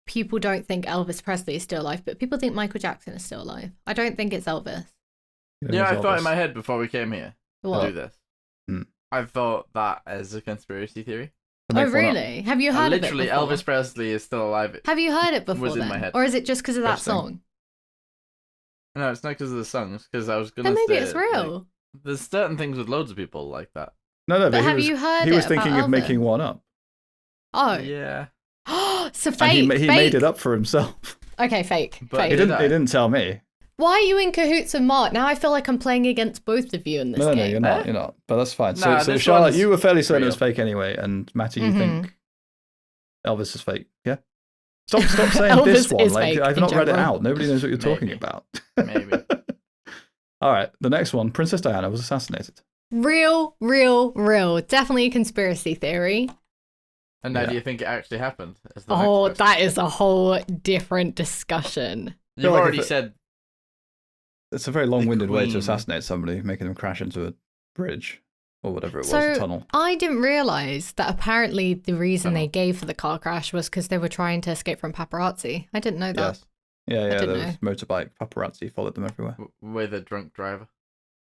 people don't think Elvis Presley is still alive, but people think Michael Jackson is still alive. I don't think it's Elvis. You know, Yeah, I it's thought in Elvis. my head before we came here to What? do this. Hmm. I thought that as a conspiracy theory. To Oh, make one up. really? Have you And heard literally, of it before? Elvis Presley is still alive. Have you heard it before was in then? my head. Or is it just because of that Interesting. song? No, it's not because of the songs. Because I was gonna Then maybe say it's real. like, there's certain things with loads of people like that. No, but but have he you was, heard he was it thinking about of Elvis? making one up. Oh. Yeah, So And fake. he fake. made it up for himself. Okay, fake. But fake. He Did didn't. I? He didn't tell me. Why are you in cahoots with Mark? Now I feel like I'm playing against both of you in this No, game. you're not. Eh? You're not. But that's fine. Nah, So this Charlotte, one's you were fairly certain it was real. fake anyway, and Matty, you Mhm. think Elvis is fake. Yeah. Stop saying Elvis this one. is Like fake I've in not read it general. out. Nobody knows what you're talking Maybe. about. maybe. All right. The next one. Princess Diana was assassinated. Real. Definitely a conspiracy theory. And now Yeah. do you think it actually happened? Is the Oh, next question. that is a whole different discussion. You've like already if it- said. It's a very long-winded way to Queen. assassinate somebody, making them crash into a bridge or whatever it was, So a tunnel. I didn't realize that apparently the reason they Tunnel. gave for the car crash was because they were trying to escape from paparazzi. I didn't know that. Yes. Yeah. didn't There was motorbike paparazzi followed them everywhere With a drunk driver.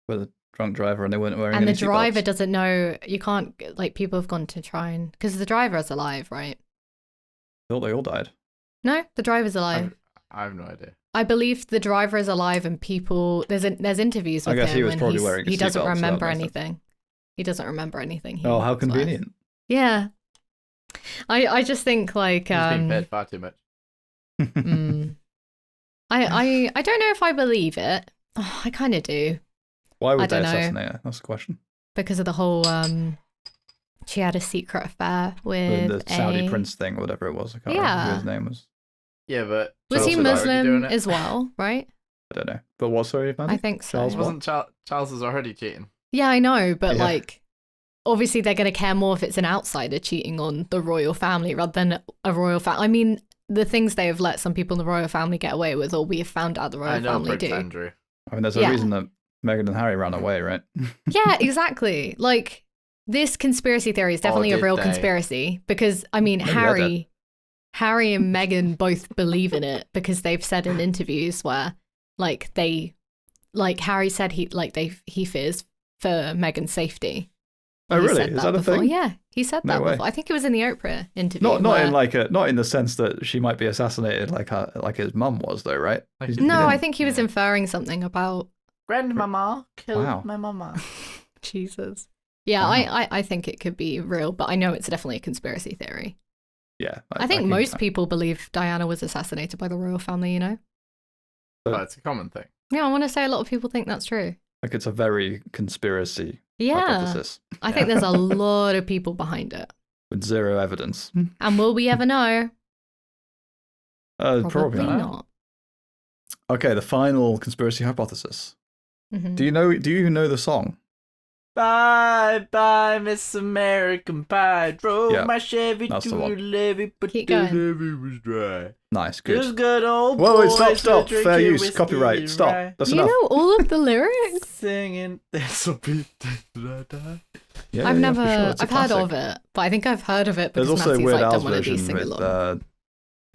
with a drunk driver, and they weren't wearing And any the driver seatbelts. doesn't know. You can't, like, people have gone to try and. Because the driver is alive, right? Thought they all died. No, the driver's alive. I have no idea. I believe the driver is alive, and people. There's interviews I with guess him he was when probably wearing a he doesn't seatbelt, so that remember makes sense. anything. He doesn't remember anything. Oh, how was alive. convenient. Yeah. I just think like He's been paid far too much. I don't know if I believe it. Oh, I kind of do Why I would they don't know. assassinate her? That's the question. because of the whole she had a secret affair with The Saudi a- prince thing, or whatever it was. I can't remember who Yeah. his name was. Yeah, but Was So he also they're already doing Muslim it. as well, right? I don't know. But what, sorry, Mandy? I think so. Charles what? Wasn't Charles is already cheating? Yeah, I know, but Yeah. like obviously they're going to care more if it's an outsider cheating on the royal family rather than a royal family. I mean, the things they have let some people in the royal family get away with, or we have found out the royal family Prince do. Andrew. I mean, there's a reason that Meghan and Harry ran away, right? Yeah, exactly. Like, this conspiracy theory is definitely a real conspiracy because, I mean, Harry and Meghan both believe in it because they've said in interviews where, like, Harry said he fears for Meghan's safety. Oh, really? Is that a thing? Yeah, he said that before. I think it was in the Oprah interview. Not in the sense that she might be assassinated like his mum was, though, right? No, I think he was inferring something about Grandmama killed my mama. Jesus. Yeah, wow. I think it could be real, but I know it's definitely a conspiracy theory. Yeah. I think most people believe Diana was assassinated by the royal family, you know? But it's a common thing. Yeah, I want to say a lot of people think that's true. Like it's a very conspiracy hypothesis. I think there's a lot of people behind it. With zero evidence. And will we ever know? Probably not. Okay, the final conspiracy hypothesis. Mm-hmm. Do you know the song? Bye, bye, Miss American Pie. Drove my Chevy to the levee, but the levee was dry. Nice, good. Just good old Whoa, stop. Fair use, copyright, stop. Right. That's enough. You know all of the lyrics? Singing, there's a beat that I Yeah, I've heard of it, but I think I've heard of it because there's also Mattie's a Weird Al's done one of these version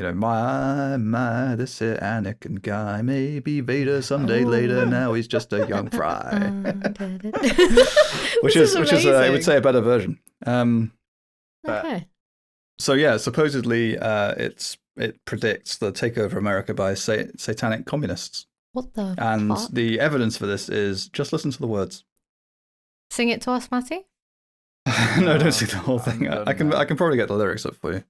with, my, this here Anakin guy, maybe Vader someday later. Now he's just a young fry, which is I would say a better version. Okay. So yeah, supposedly it predicts the takeover of America by satanic communists. What the? And fuck? the evidence for this is just listen to the words. Sing it to us, Matty. No, don't sing the whole thing. I can probably get the lyrics up for you.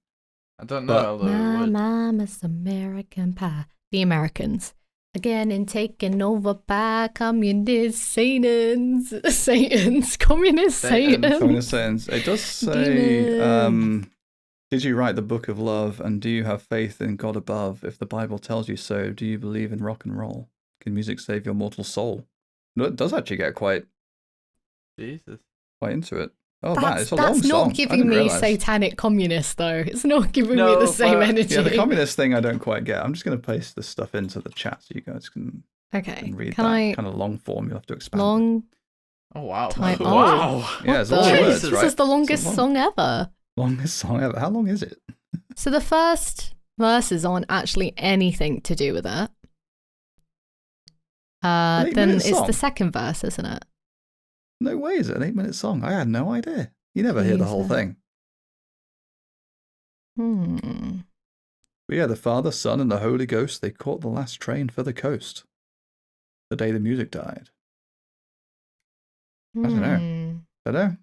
I don't know. My mama's American Pie. The Americans. Again and taken over by communist Satans. Communist Satans. It does say, did you write the book of love and do you have faith in God above? If the Bible tells you so, do you believe in rock and roll? Can music save your mortal soul? No, it does actually get quite into it. Oh, it's a long song. That's not giving me satanic communist, though. It's not giving me the same energy. Yeah, the communist thing I don't quite get. I'm just going to paste this stuff into the chat so you guys can read that kind of long form. You'll have to expand. Long. Oh, wow. Wow. Yeah, it's all words, right? This is the longest song ever. Longest song ever. How long is it? So the first verses aren't actually anything to do with it. Then it's the second verse, isn't it? No way is it an 8-minute song. I had no idea. You never hear the whole thing. But yeah, the Father, Son, and the Holy Ghost, they caught the last train for the coast. The day the music died. I don't know. I don't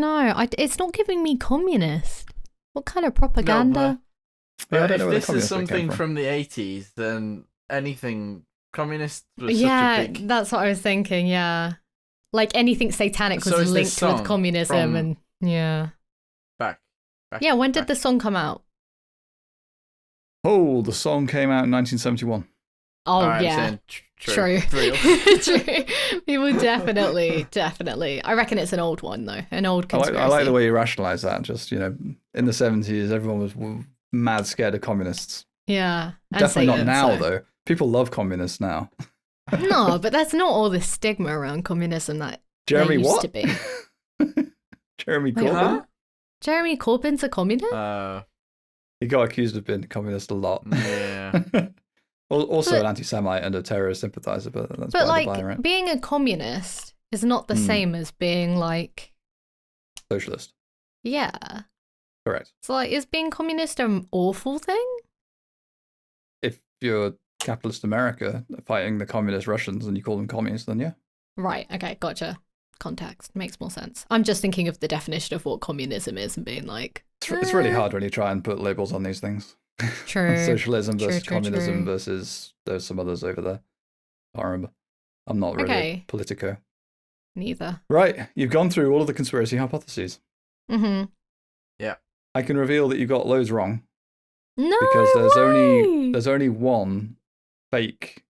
know. It's not giving me communist. What kind of propaganda? But if this is something from the 80s, then anything... Communist was such a big... that's what I was thinking, yeah. Like anything satanic was linked with communism and Back. Yeah, when did the song come out? Oh, the song came out in 1971. Oh, yeah. True. True. People definitely. I reckon it's an old one, though. An old conspiracy. I like the way you rationalise that. Just, in the 70s, everyone was mad scared of communists. Yeah. Definitely not now, though. People love communists now. No, but that's not all the stigma around communism that Jeremy there used to be. Jeremy Corbyn? Huh? Jeremy Corbyn's a communist? He got accused of being a communist a lot. Yeah. Also an anti-Semite and a terrorist sympathizer, but that's by the by, right? Being a communist is not the same as being like... Socialist. Yeah. Correct. So is being communist an awful thing? If you're capitalist America fighting the communist Russians and you call them communists, then yeah. Right, okay, gotcha. Context makes more sense. I'm just thinking of the definition of what communism is and being like... It's really hard when you try and put labels on these things. True. Socialism versus communism versus there's some others over there. I can't remember. I'm not really politico. Neither. Right, you've gone through all of the conspiracy hypotheses. Mm-hmm. Yeah. I can reveal that you got loads wrong. No Because way! there's only one fake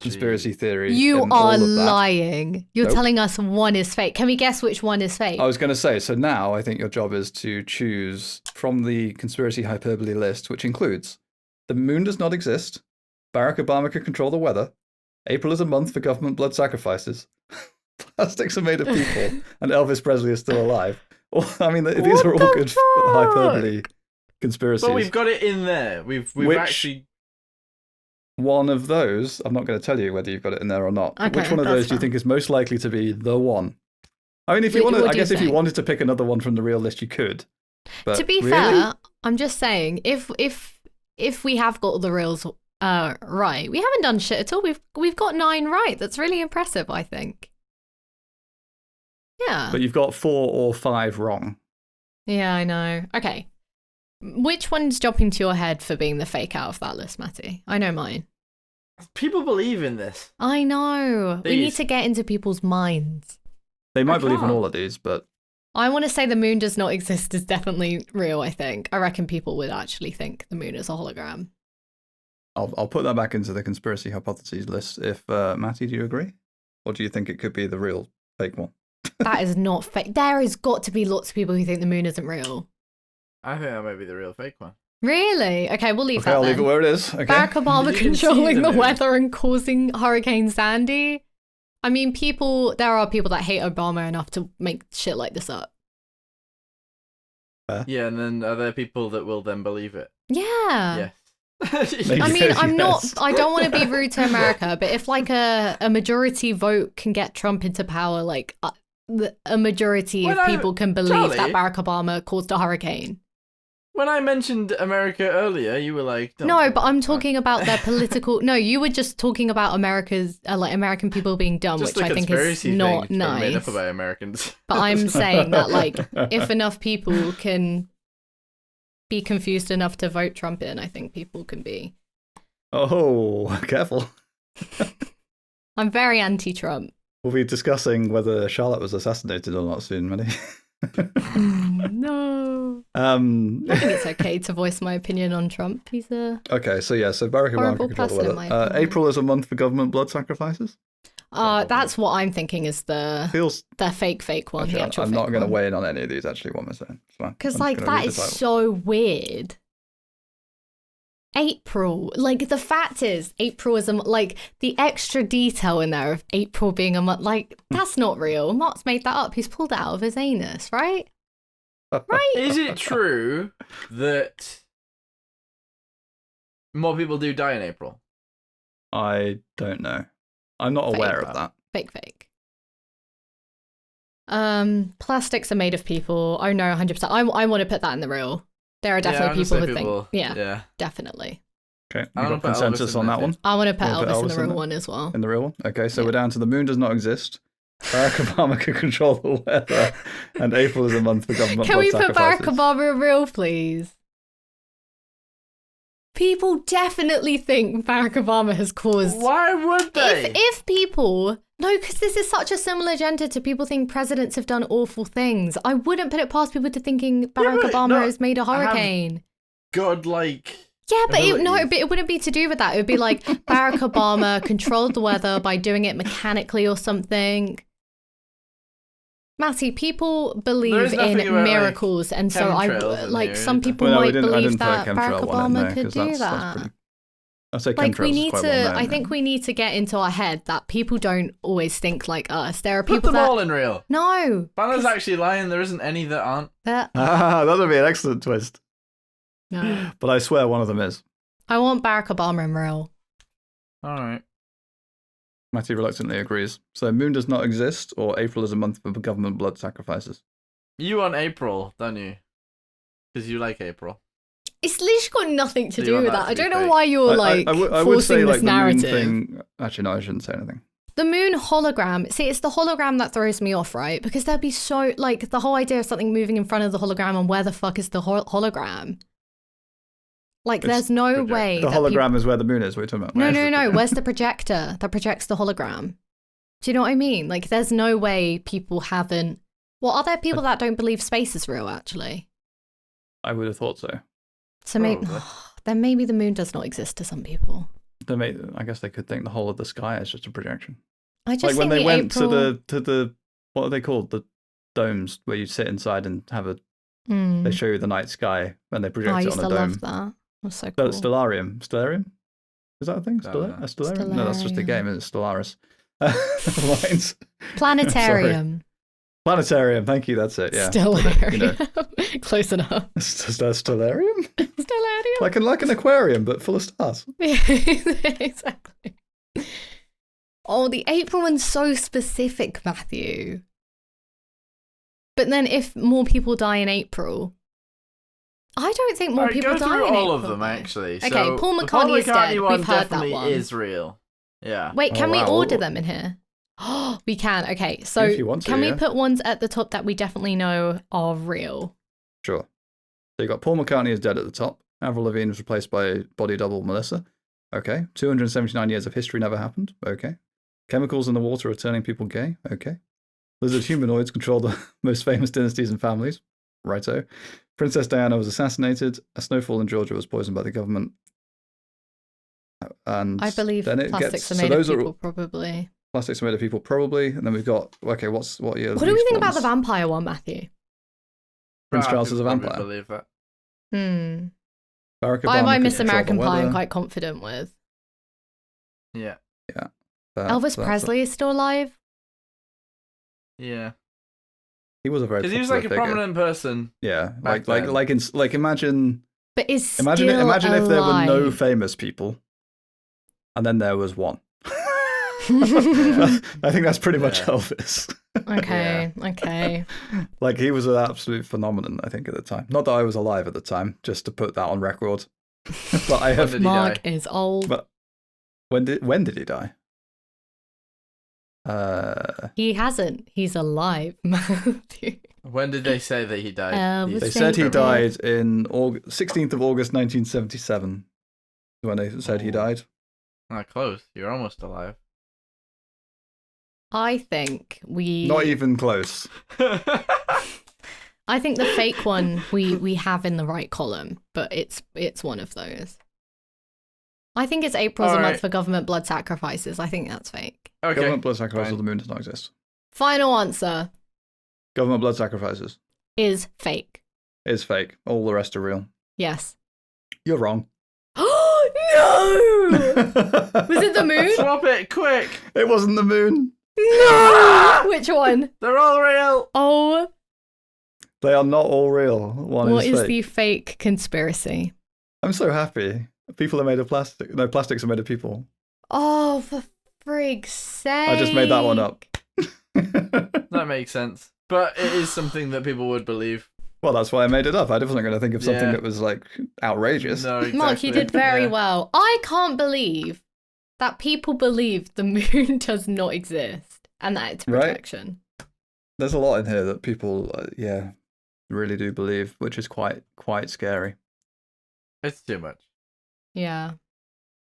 conspiracy theory. You in are all of that. lying. You're Nope. telling us one is fake. Can we guess which one is fake? I was going to say, so now I think your job is to choose from the conspiracy hyperbole list, which includes the moon does not exist, Barack Obama could control the weather, April is a month for government blood sacrifices, plastics are made of people, and Elvis Presley is still alive. Well, I mean, these are all good hyperbole conspiracies. But we've got it in there. We've actually... One of those, I'm not going to tell you whether you've got it in there or not. Okay, Which one of those do you think is most likely to be the one? I mean, if you wanted, I guess if you wanted to pick another one from the real list, you could. But to be fair, I'm just saying, if we have got the reals right, we haven't done shit at all. We've got 9 right. That's really impressive, I think. Yeah. But you've got 4 or 5 wrong. Yeah, I know. Okay. Which one's jumping to your head for being the fake out of that list, Matty? I know mine. People believe in this. I know. We need to get into people's minds. They might believe in all of these, but... I want to say the moon does not exist is definitely real, I think. I reckon people would actually think the moon is a hologram. I'll put that back into the conspiracy hypotheses list. If Matty, do you agree? Or do you think it could be the real fake one? That is not fake. There has got to be lots of people who think the moon isn't real. I think that might be the real fake one. Really? Okay, we'll leave that I'll then. leave it where it is. Okay. Barack Obama controlling the weather and causing Hurricane Sandy. I mean, there are people that hate Obama enough to make shit like this up. Yeah, and then are there people that will then believe it? Yeah. Yes. I mean, I don't want to be rude to America, but if like a majority vote can get Trump into power, like a majority of people can believe that Barack Obama caused a hurricane. When I mentioned America earlier, you were like, no, but I'm talking about their political. No, you were just talking about America's American people being dumb, just which I think is not nice. Made up about Americans. But I'm saying that like if enough people can be confused enough to vote Trump in, I think people can be. Oh, careful. I'm very anti-Trump. We'll be discussing whether Charlotte was assassinated or not soon, Manny. No. I think it's okay to voice my opinion on Trump. He's a so Barack Obama can control the weather. April is a month for government blood sacrifices. That's what I'm thinking is the fake one. Actually, I'm not going to weigh in on any of these. Actually, what am I saying? Because like that is so weird. April, like the fact is, April is like the extra detail in there of April being a month. Like that's not real. Mark's made that up. He's pulled it out of his anus, right? Right? Is it true that more people do die in April? I don't know. I'm not aware of that. Fake. Plastics are made of people. Oh no, 100%. I want to put that in the real. There are definitely people who think. Yeah, definitely. Okay, we got consensus on that one. I want to put Elvis in the real one as well. In the real one? Okay, so we're down to the moon does not exist. Barack Obama can control the weather, and April is a month for government Can we put sacrifices. Barack Obama in real, please? People definitely think Barack Obama has caused... Why would they? If people... No, because this is such a similar agenda to people think presidents have done awful things. I wouldn't put it past people to thinking Barack Obama has made a hurricane. God-like... Yeah, but it wouldn't be to do with that. It would be like Barack Obama controlled the weather by doing it mechanically or something. Matty, people believe in miracles, and so some people might believe that Barack Obama could do that. I say like I think we need to get into our head that people don't always think like us. There are people Put them all in real. No. Banner's actually lying. There isn't any that aren't. That would be an excellent twist. No. But I swear one of them is. I want Barack Obama in real. All right. Matty reluctantly agrees. So moon does not exist, or April is a month for government blood sacrifices. You want April, don't you? Because you like April. It's literally got nothing to do with that. I don't know why you're forcing this narrative. The moon thing... Actually, no, I shouldn't say anything. The moon hologram. See, it's the hologram that throws me off, right? Because there'd be so the whole idea of something moving in front of the hologram, and where the fuck is the hologram? Like, there's no way. The hologram is where the moon is. What are you talking about? No. Where's the projector that projects the hologram? Do you know what I mean? Like, there's no way people haven't. Well, are there people that don't believe space is real? Actually, I would have thought so. So then maybe the moon does not exist to some people. I guess they could think the whole of the sky is just a projection. I just like when think they went April... to the what are they called? The domes where you sit inside and have a. They show you the night sky and they project it on a dome. I used to love that. That's so cool. Stellarium. Is that a thing? Stellarium? No, that's just a game. It's Stellaris. Lines. Planetarium. Planetarium. Thank you. That's it. Yeah. Stellarium. Close enough. Stellarium. Stellarium. Like an aquarium, but full of stars. Exactly. Oh, the April one's so specific, Matthew. But then if more people die in April, I don't think more people die in April. All of them, actually. Okay, so Paul McCartney is dead. We've heard that one. Is real. Yeah. Wait, can we order them in here? Oh, we can. Okay, so can we put ones at the top that we definitely know are real? Sure. So you got Paul McCartney is dead at the top. Avril Lavigne was replaced by body double Melissa. Okay. 279 years of history never happened. Okay. Chemicals in the water are turning people gay. Okay. Lizard humanoids control the most famous dynasties and families. Righto. Princess Diana was assassinated. A snowfall in Georgia was poisoned by the government. And I believe plastics are made of people, probably. Plastics are made of people, probably. And then we've got, okay, what year? What do we think about the vampire one, Matthew? Prince Charles is a vampire. I believe that. By Miss American Pie, I'm quite confident with. Yeah. Yeah. Elvis Presley is still alive? Yeah. He was a very because he was like a prominent person. Yeah, like imagine. But is imagine if there were no famous people, and then there was one. I think that's pretty much Elvis. Okay. Like he was an absolute phenomenon, I think, at the time. Not that I was alive at the time, just to put that on record. But I have. Mark is old. But when did he die? He hasn't. He's alive, Matthew. When did they say that he died? They said he died in 16th of August 1977. When they said he died. Not close. You're almost alive. I think we... Not even close. I think the fake one we have in the right column, but it's one of those. I think it's April's a month for government blood sacrifices. I think that's fake. Okay. Government blood sacrifices of the moon does not exist. Final answer. Government blood sacrifices. Is fake. Is fake. All the rest are real. Yes. You're wrong. Oh, no! Was it the moon? Swap it, quick! It wasn't the moon. No! Which one? They're all real! Oh. They are not all real. What is fake. The fake conspiracy? I'm so happy. People are made of plastic. No, plastics are made of people. Oh, for frig's sake. I just made that one up. That makes sense. But it is something that people would believe. Well, that's why I made it up. I wasn't going to think of something that was, like, outrageous. No, exactly. Mark, you did very well. I can't believe that people believe the moon does not exist and that it's a projection. Right? There's a lot in here that people, really do believe, which is quite scary. It's too much. Yeah.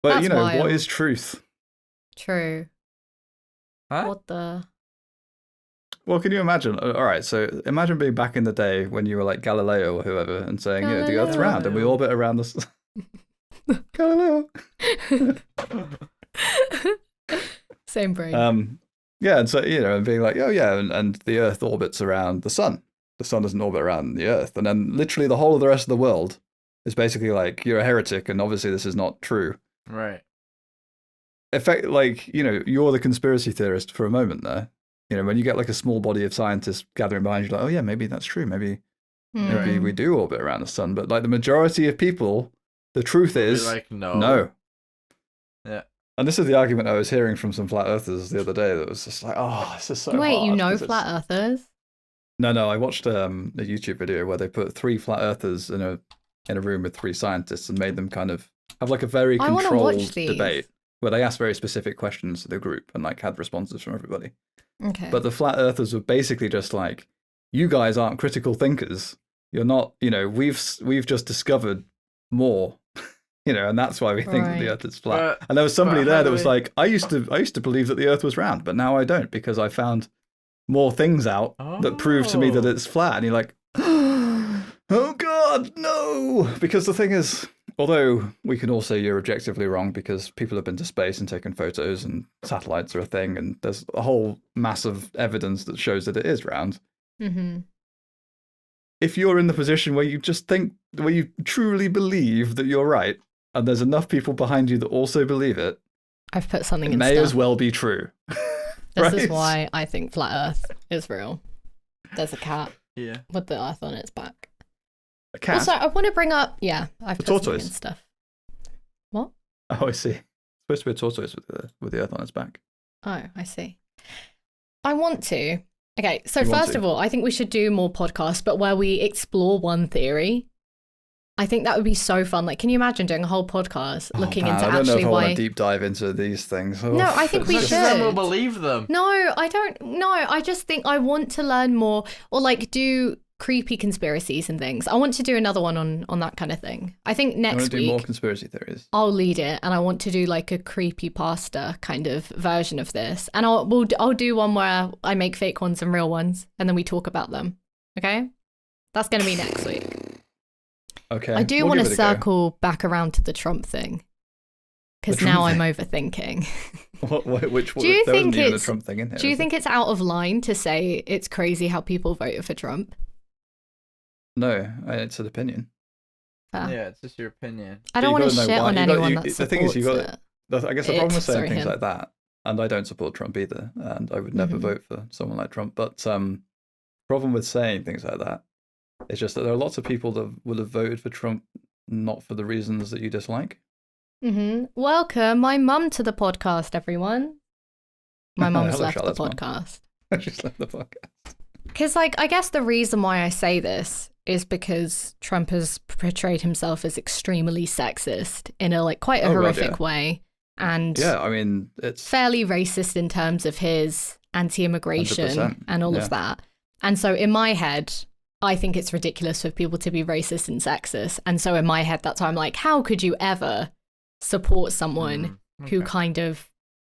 But, that's wild. What is truth? True. Huh? What the... Well, can you imagine? All right, so imagine being back in the day when you were like Galileo or whoever and saying, the Earth's round and we orbit around the sun. Galileo. Same brain. Yeah, and so, and being like, and the Earth orbits around the sun. The sun doesn't orbit around the Earth. And then literally the whole of the rest of the world is basically like, you're a heretic and obviously this is not true. Right. Effect, like, you're the conspiracy theorist for a moment there. When you get like a small body of scientists gathering behind you, like, oh yeah, maybe that's true. Maybe we do orbit around the sun. But like the majority of people, the truth is like, no. No. Yeah. And this is the argument I was hearing from some flat earthers the other day that was just like, oh, this is so Wait, hard. Flat earthers? No, I watched a YouTube video where they put 3 flat earthers in a room with 3 scientists and made them kind of have like a very controlled debate where they asked very specific questions to the group and like had responses from everybody. Okay. But the flat earthers were basically just like, you guys aren't critical thinkers. You're not, we've just discovered more, and that's why we think that the Earth is flat. And there was somebody there that was like, I used to believe that the Earth was round, but now I don't because I found more things out that prove to me that it's flat. And you're like, oh God, no! Because the thing is, Although we can all say you're objectively wrong because people have been to space and taken photos and satellites are a thing and there's a whole mass of evidence that shows that it is round. Mm-hmm. If you're in the position where you just think, where you truly believe that you're right, and there's enough people behind you that also believe it, I've put something in may stuff. as well be true. This is why I think flat Earth is real. There's a cat with the Earth on its back. A cat? Also, I want to bring up, I've put something in stuff. What? Oh, I see. It's supposed to be a tortoise with the Earth on its back. Oh, I see. I want to. Okay, so first of all, I think we should do more podcasts, but where we explore one theory. I think that would be so fun. Like, can you imagine doing a whole podcast looking into I don't know actually if I why... want to deep dive into these things. Oh, no, I think we should. Then we'll believe them. No, I don't. No, I just think I want to learn more or like do creepy conspiracies and things. I want to do another one on that kind of thing. I think next week do more conspiracy theories. I'll lead it, and I want to do like a creepypasta kind of version of this. And I'll do one where I make fake ones and real ones, and then we talk about them. Okay, that's going to be next week. Okay. I do want to circle back around to the Trump thing because now I'm overthinking. Which do you think it's a Trump thing in here? Do you think it's out of line to say it's crazy how people voted for Trump? No, it's an opinion. Yeah, it's just your opinion. I don't want to shit on anyone that supports the thing is, it. I guess the problem with saying things like that, and I don't support Trump either, and I would never vote for someone like Trump, but problem with saying things like that is just that there are lots of people that would have voted for Trump not for the reasons that you dislike. Welcome my mum to the podcast, everyone. My mum's left the podcast. She's left the podcast. Because, like, I guess the reason why I say this is because Trump has portrayed himself as extremely sexist in a like quite a horrific way, and I mean it's fairly racist in terms of his anti-immigration and all of that. And so in my head, I think it's ridiculous for people to be racist and sexist. And so in my head, that's why I'm like, how could you ever support someone who kind of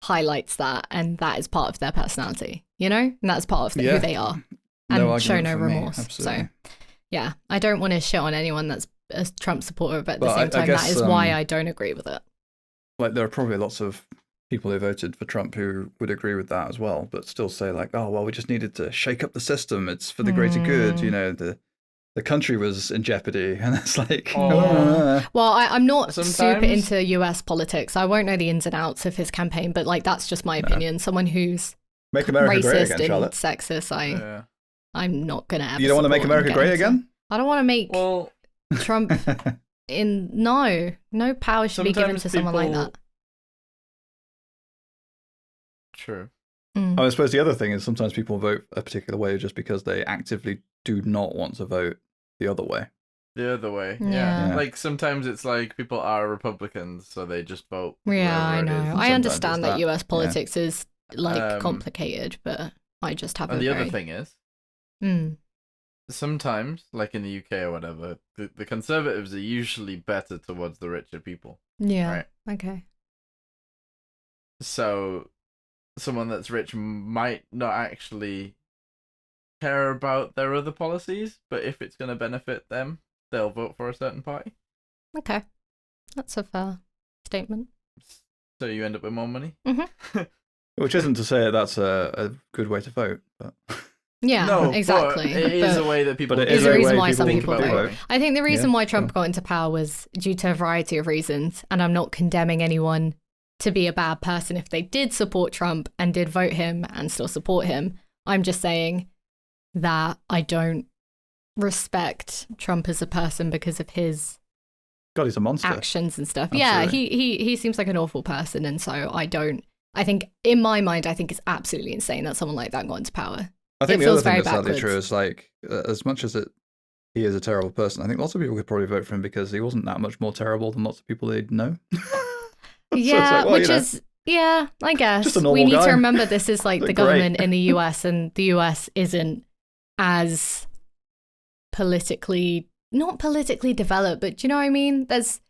highlights that, and that is part of their personality, you know, and that's part of who they are, and show no remorse. So yeah, I don't want to shit on anyone that's a Trump supporter, but at the same time, that is why I don't agree with it. Like, there are probably lots of people who voted for Trump who would agree with that as well, but still say like, oh, well, we just needed to shake up the system. It's for the greater good. You know, the country was in jeopardy. And it's like, well, I'm not super into US politics. I won't know the ins and outs of his campaign, but like, that's just my opinion. Someone who's Make America racist great again, Charlotte. and sexist, I'm not going to ever. You don't want to make America great again? I don't want to make Trump no power should be given to someone like that. True. I suppose the other thing is sometimes people vote a particular way just because they actively do not want to vote the other way. The other way, yeah. Like sometimes it's like people are Republicans, so they just vote. Yeah, I know. I understand that US politics is like complicated, but I just have. And the other thing is, sometimes, like in the UK or whatever, the Conservatives are usually better towards the richer people. Yeah. Right? Okay. So someone that's rich might not actually care about their other policies, but if it's going to benefit them, they'll vote for a certain party. Okay. That's a fair statement. So you end up with more money? Which isn't to say that's a good way to vote. But... Yeah, no, exactly. It is a way that people... But it is a reason why some people vote. I think the reason why Trump got into power was due to a variety of reasons, and I'm not condemning anyone to be a bad person if they did support Trump and did vote him and still support him. I'm just saying that I don't respect Trump as a person because of his he's a monster. Actions and stuff. Absolutely. Yeah, he seems like an awful person, and so I think in my mind, I think it's absolutely insane that someone like that got into power. I think the other thing that's sadly true is like, as much as he is a terrible person, I think lots of people could probably vote for him because he wasn't that much more terrible than lots of people they know. Yeah, so like, well, I guess. Just a normal we need guy. to remember this is like the government in the US, and the US isn't as not politically developed, but do you know what I mean? There's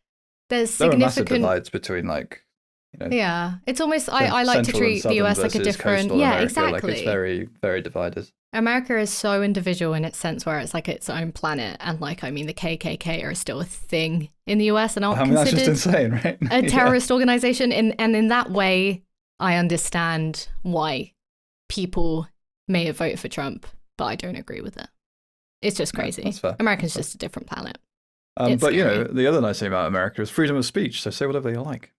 significant... There are massive divides between like, you know, yeah, it's almost I like to treat the US like a different... Yeah, exactly. Like it's very, very divided. America is so individual in its sense where it's like its own planet. And like, I mean, the KKK are still a thing in the US and aren't that's just considered insane, right? a terrorist organization. And in that way, I understand why people may have voted for Trump, but I don't agree with it. It's just crazy. That's fair. America's just a different planet. But, the other nice thing about America is freedom of speech, so say whatever you like.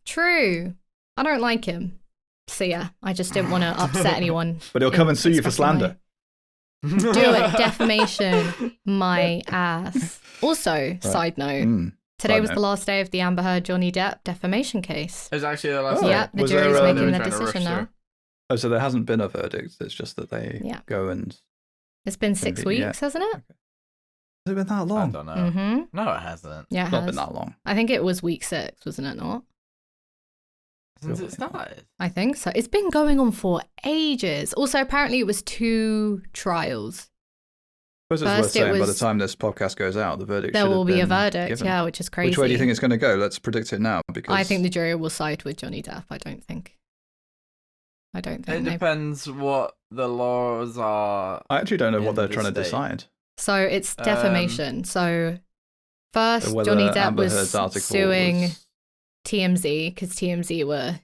True. I don't like him. So yeah, I just didn't want to upset anyone. But he'll come and sue you for slander. Do it. Defamation. My ass. Also, side note, today was the last day of the Amber Heard Johnny Depp defamation case. It's actually the last day. Yeah, the jury's making their decision now. Oh, so there hasn't been a verdict. It's just that they go and... It's been 6 weeks, hasn't it? Okay. Has it been that long? I don't know. Mm-hmm. No, it hasn't. Yeah, it It's not has. been that long. I think it was week 6, wasn't it not? Since it started. I think so. It's been going on for ages. Also, apparently it was 2 trials. I suppose it's worth saying by the time this podcast goes out, the verdict there should will have be a been verdict, given. yeah, which is crazy. Which way do you think it's going to go? Let's predict it now, because I think the jury will side with Johnny Depp. I don't think It depends what the laws are. I actually don't know what they're in trying to the state. decide. So it's defamation. So first, Whether Johnny Depp Amber was Heard's article suing was- TMZ because TMZ were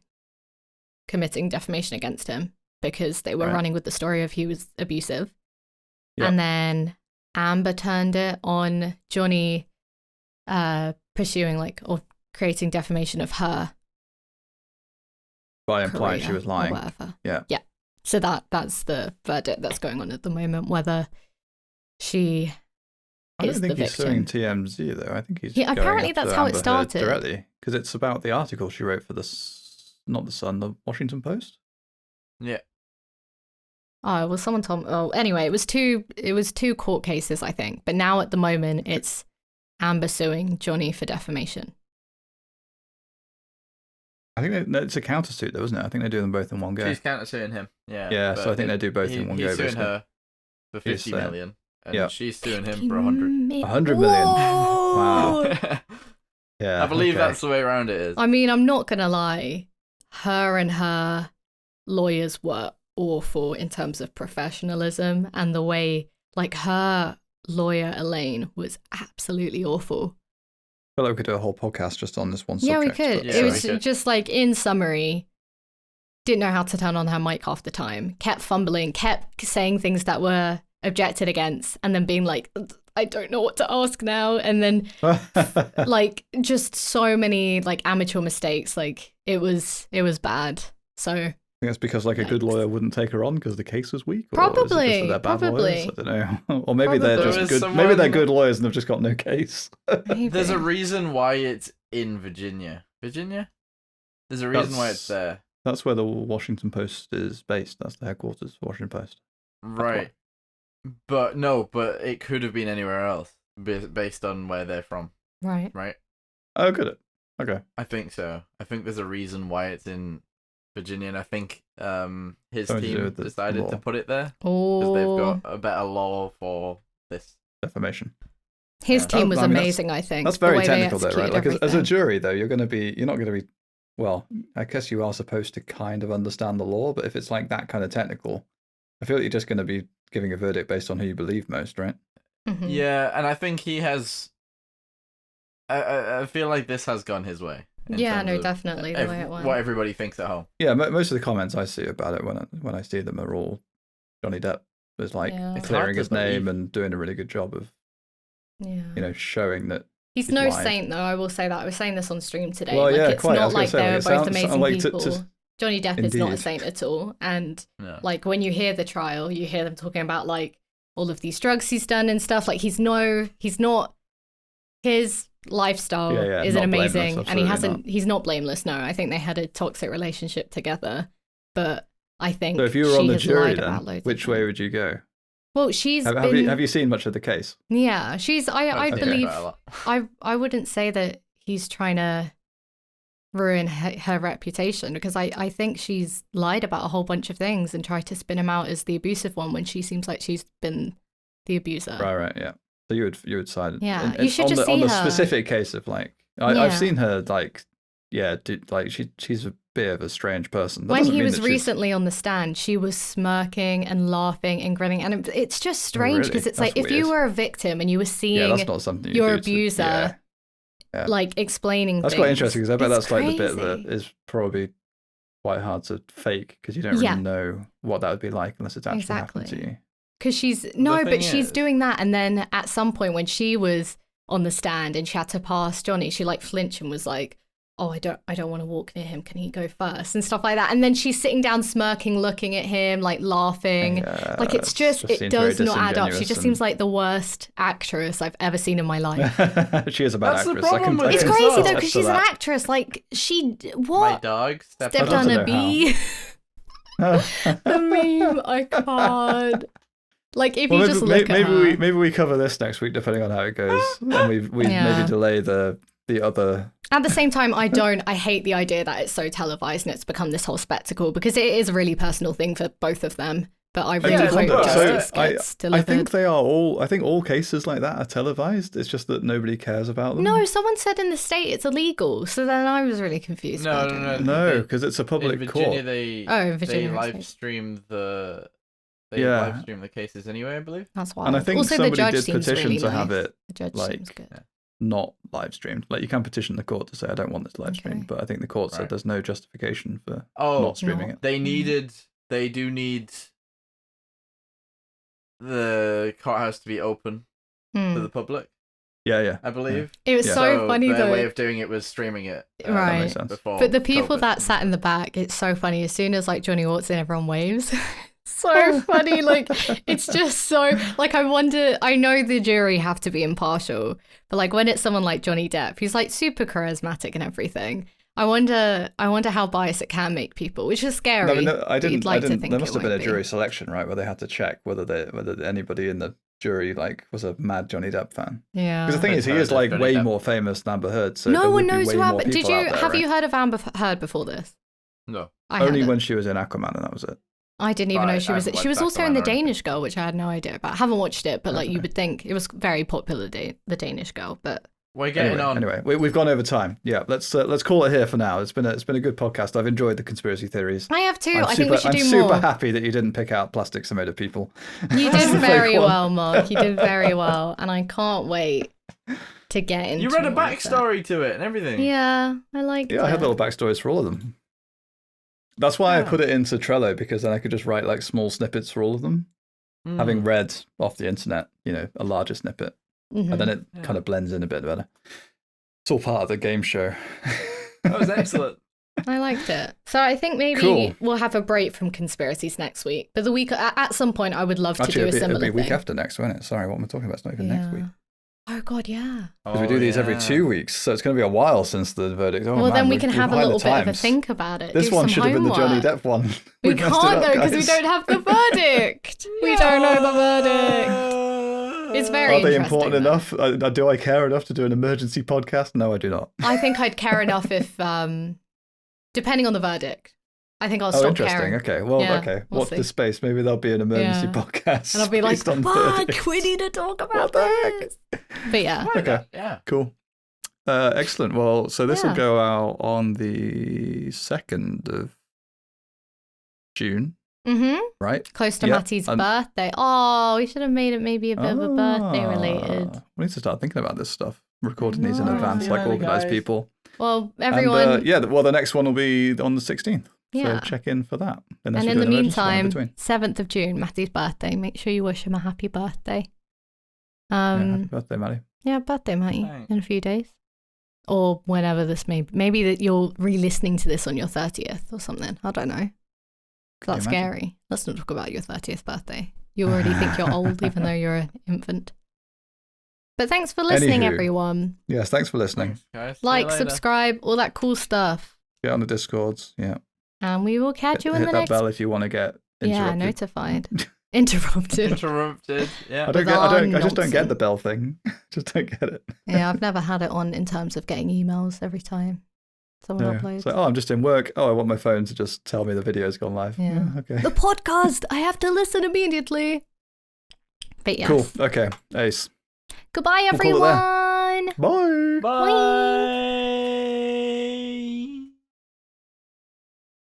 committing defamation against him because they were Right. running with the story of he was abusive. Yep. And then Amber turned it on Johnny pursuing or creating defamation of her. by implying she career was or lying. whatever. Yeah. Yeah. So that's the verdict that's going on at the moment, whether she I don't is think the he's suing victim. TMZ though. I think he's Yeah, going apparently after that's how it Amber Heard started. directly, because it's about the article she wrote for not the Sun, the Washington Post. Yeah. Oh, well, someone told me. Oh, anyway, it was two court cases, I think. But now at the moment, it's Amber suing Johnny for defamation. I think it's a countersuit though, isn't it? I think they do them both in one go. She's countersuing him. Yeah. Yeah, but so I think they do both in one go. He's suing Basically. her for 50 million, and yeah. she's suing him for 100. 100 million. Whoa! Wow. Yeah, I believe okay. that's the way around it is. I mean, I'm not going to lie. Her and her lawyers were awful in terms of professionalism and the way, her lawyer, Elaine, was absolutely awful. I feel like we could do a whole podcast just on this one subject. Yeah, we could. Yeah, It we was could. just in summary, didn't know how to turn on her mic half the time, kept fumbling, kept saying things that were objected against, and then being like, I don't know what to ask now. And then just so many amateur mistakes. It was bad. So I think that's because a good lawyer wouldn't take her on because the case was weak. Or Probably, is it just that they're bad probably. lawyers? I don't know. Or maybe they're Probably. just There good. was Maybe they're someone- good lawyers and they've just got no case. maybe. There's a reason why it's in Virginia. Virginia? There's a reason why it's there. That's where the Washington Post is based. That's the headquarters for Washington Post. Right. But it could have been anywhere else based on where they're from, right. right? Oh, good. Okay. I think so. I think there's a reason why it's in Virginia, and I think his Something to do team with the decided law. to put it there because they've Oh, got a better law for this. Defamation. his Yeah. team was I mean, amazing, I think. That's the very way they technical, though, right? executed As a everything. jury, though, you're not going to be. Well, I guess you are supposed to kind of understand the law, but if it's that kind of technical, I feel like you're just going to be giving a verdict based on who you believe most, right? Mhm. Yeah, and I think he has. I feel like this has gone his way. in Yeah, terms no, of definitely the way it went. what everybody thinks at home. Yeah, most of the comments I see about it when I see them are all Johnny Depp is Yeah. It's clearing hard to his name believe. and doing a really good job of Yeah. showing that. He's he's no lied. saint, though. I will say that. I was saying this on stream today. Well, yeah, it's quite. I not was gonna like say, they were it both sounds amazing like people. Johnny Depp is not a Indeed. saint at all. And Yeah. when you hear the trial, you hear them talking about all of these drugs he's done and stuff. He's not. His lifestyle Yeah, isn't not blameless, amazing, and he absolutely hasn't. He's not blameless. No, I think they had a toxic relationship together, but I think So if you were on she the has jury, lied about then loads of which way things. would you go? Well, she's Have been. you seen much of the case? Yeah, she's. I Okay. believe. Quite a lot. I wouldn't say that he's trying to ruin her reputation, because I think she's lied about a whole bunch of things and tried to spin him out as the abusive one when she seems like she's been the abuser. Right, yeah. So you would side. Yeah, and you should on just the, on see the her. specific case of Yeah. I've seen her she's bit of a strange person. That When doesn't he mean was that she's- recently on the stand, she was smirking and laughing and grinning. And it's just strange because really? it's like, That's if you weird. were a victim and you were Yeah, seeing that's not something your do to- abuser, yeah. like explaining That's things. quite interesting because I bet it's that's like the bit that crazy. is probably quite hard to fake because you don't really Yeah. know what that would be like unless it's actually happened to Exactly. you. Because she's thing she's is- doing that, and then at some point when she was on the stand and she had to pass Johnny, she like flinched and was like, "Oh, I don't want to walk near him. Can he go first?" and stuff like that. And then she's sitting down, smirking, looking at him, like laughing. Yeah, Like it's just it seems does very not add up. She disingenuous just seems like the worst actress I've ever seen in my life. she is a bad That's the actress. problem with It's Yeah. crazy though Attest because she's an actress. Like My what dog stepped stepped I on don't a know bee. The meme, I can't. Like if you just look at her. maybe we cover this next week depending on how it goes, and we Yeah. maybe delay the other. At the same time, I hate the idea that it's so televised and it's become this whole spectacle because it is a really personal thing for both of them. But I really Yeah, hope look, justice I gets delivered. I think they are all. I think all cases like that are televised. It's just that nobody cares about them. No, someone said in the state it's illegal. So then I was really confused. No, but I no, don't no. know. No, because it's a public in Virginia, court. they Virginia, they right. live stream the Yeah. live stream the cases anyway, I believe. That's why. And I think also, the somebody judge did seems petition really to have nice. it The judge like- seems good. Yeah. not live streamed. Like you can petition the court to say I don't want this live streamed, Okay. but I think the court said Right. there's no justification for Oh, not streaming No. it. they do need the courthouse to be open Hmm. to the public, Yeah. I believe. It was Yeah. so funny their though. way of doing it was streaming it. That Right. makes sense. Before But the people COVID. that sat in the back, it's so funny. As soon as like Johnny walks in, everyone waves. So funny. Like it's just so like I wonder. I know the jury have to be impartial, but like when it's someone like Johnny Depp, who's like super charismatic and everything, I wonder how biased it can make people, which is scary. No, I mean, no, I but you'd didn't. like to think There it must have been won't a be. jury selection, right, where they had to check whether anybody in the jury like was a mad Johnny Depp fan. Yeah. Because the thing is, he Heard is of like Johnny way Depp. more famous than Amber Heard. So no there one would be knows way who more Amber. Did people you out there, have right? you heard of Amber Heard before this? No. I Only hadn't. when she was in Aquaman, and that was it. I didn't even know she I was. haven't She was watched also in the Aquaman or anything. Danish Girl, which I had no idea about. I haven't watched it, but like you Okay. would think it was very popular. The Danish Girl, but We're getting on. Anyway, we've gone over time. Yeah, let's call it here for now. It's been a good podcast. I've enjoyed the conspiracy theories. I have too. I'm I think we should I'm do super more. happy that you didn't pick out plastics are made of people. You That's did the very fake one. well, Mark. You did very well, and I can't wait to get into. You read a more of that. backstory to it and everything. Yeah, I like. Yeah, I had little backstories for all of them. That's why I Yeah. put it into Trello, because then I could just write like small snippets for all of them. Mm. Having read off the internet, a larger snippet, and then it Yeah. kind of blends in a bit better. It's all part of the game show. That was excellent. I liked it. So I think maybe Cool. we'll have a break from conspiracies next week. But the week at some point, I would love to Actually, do a it'll similar be a week thing. after next, won't it? Sorry, what am I talking about? It's not even next week. Oh God, yeah. Because we do these every 2 weeks, so it's going to be a while since the verdict. Oh, well, man, then we we're can have a behind little the bit of a times. think about it. This do one some should have been the Johnny homework. Depp one. We messed it can't up, though because we guys. don't have the verdict. We don't know the verdict. It's very Are they interesting, important though. enough? Do I care enough to do an emergency podcast? No, I do not. I think I'd care enough if, depending on the verdict, I think I'll Oh, stop interesting. caring. Okay. Well, Yeah, okay. we'll Watch see. this space. Maybe there'll be an emergency Yeah. podcast. And I'll be like, based on fuck, verdicts. we need to talk about What the heck? this. But yeah. Okay. Yeah. Cool. Excellent. Well, so this will Yeah. go out on the 2nd of June, Mm-hmm. right? Close to Yeah, Matty's and- birthday. Oh, we should have made it maybe a bit of a birthday related. We need to start thinking about this stuff. Recording these in know. advance, like Yeah, organised guys. people. Well, And, everyone. well, the next one will be on the 16th. Yeah. So check in for that. Unless And you in do the an emergency one in meantime, between. 7th of June, Matty's birthday. Make sure you wish him a happy birthday. Yeah, happy birthday, Maddie. Yeah, birthday, Matty, Thanks. in a few days. Or whenever this may be. Maybe that you're re-listening to this on your 30th or something. I don't know. That's imagine? scary. Let's not talk about your 30th birthday. You already think you're old, even though you're an infant. But thanks for listening, Anywho. everyone. Yes, thanks for listening. Thanks, guys. See you Like, later. subscribe, all that cool stuff. Get on the Discords. Yeah. And we will catch you in Hit the that next... bell if you want to get Yeah, interrupted. notified. Interrupted. Interrupted. Yeah. I just don't get the bell thing. Just don't get it. Yeah, I've never had it on in terms of getting emails every time someone No. uploads. It's like, oh, I'm just in work. Oh, I want my phone to just tell me the video's gone live. Yeah. Okay. The podcast! I have to listen immediately. But yes. Cool. Okay. Ace. Goodbye, We'll call it everyone. Bye. Bye.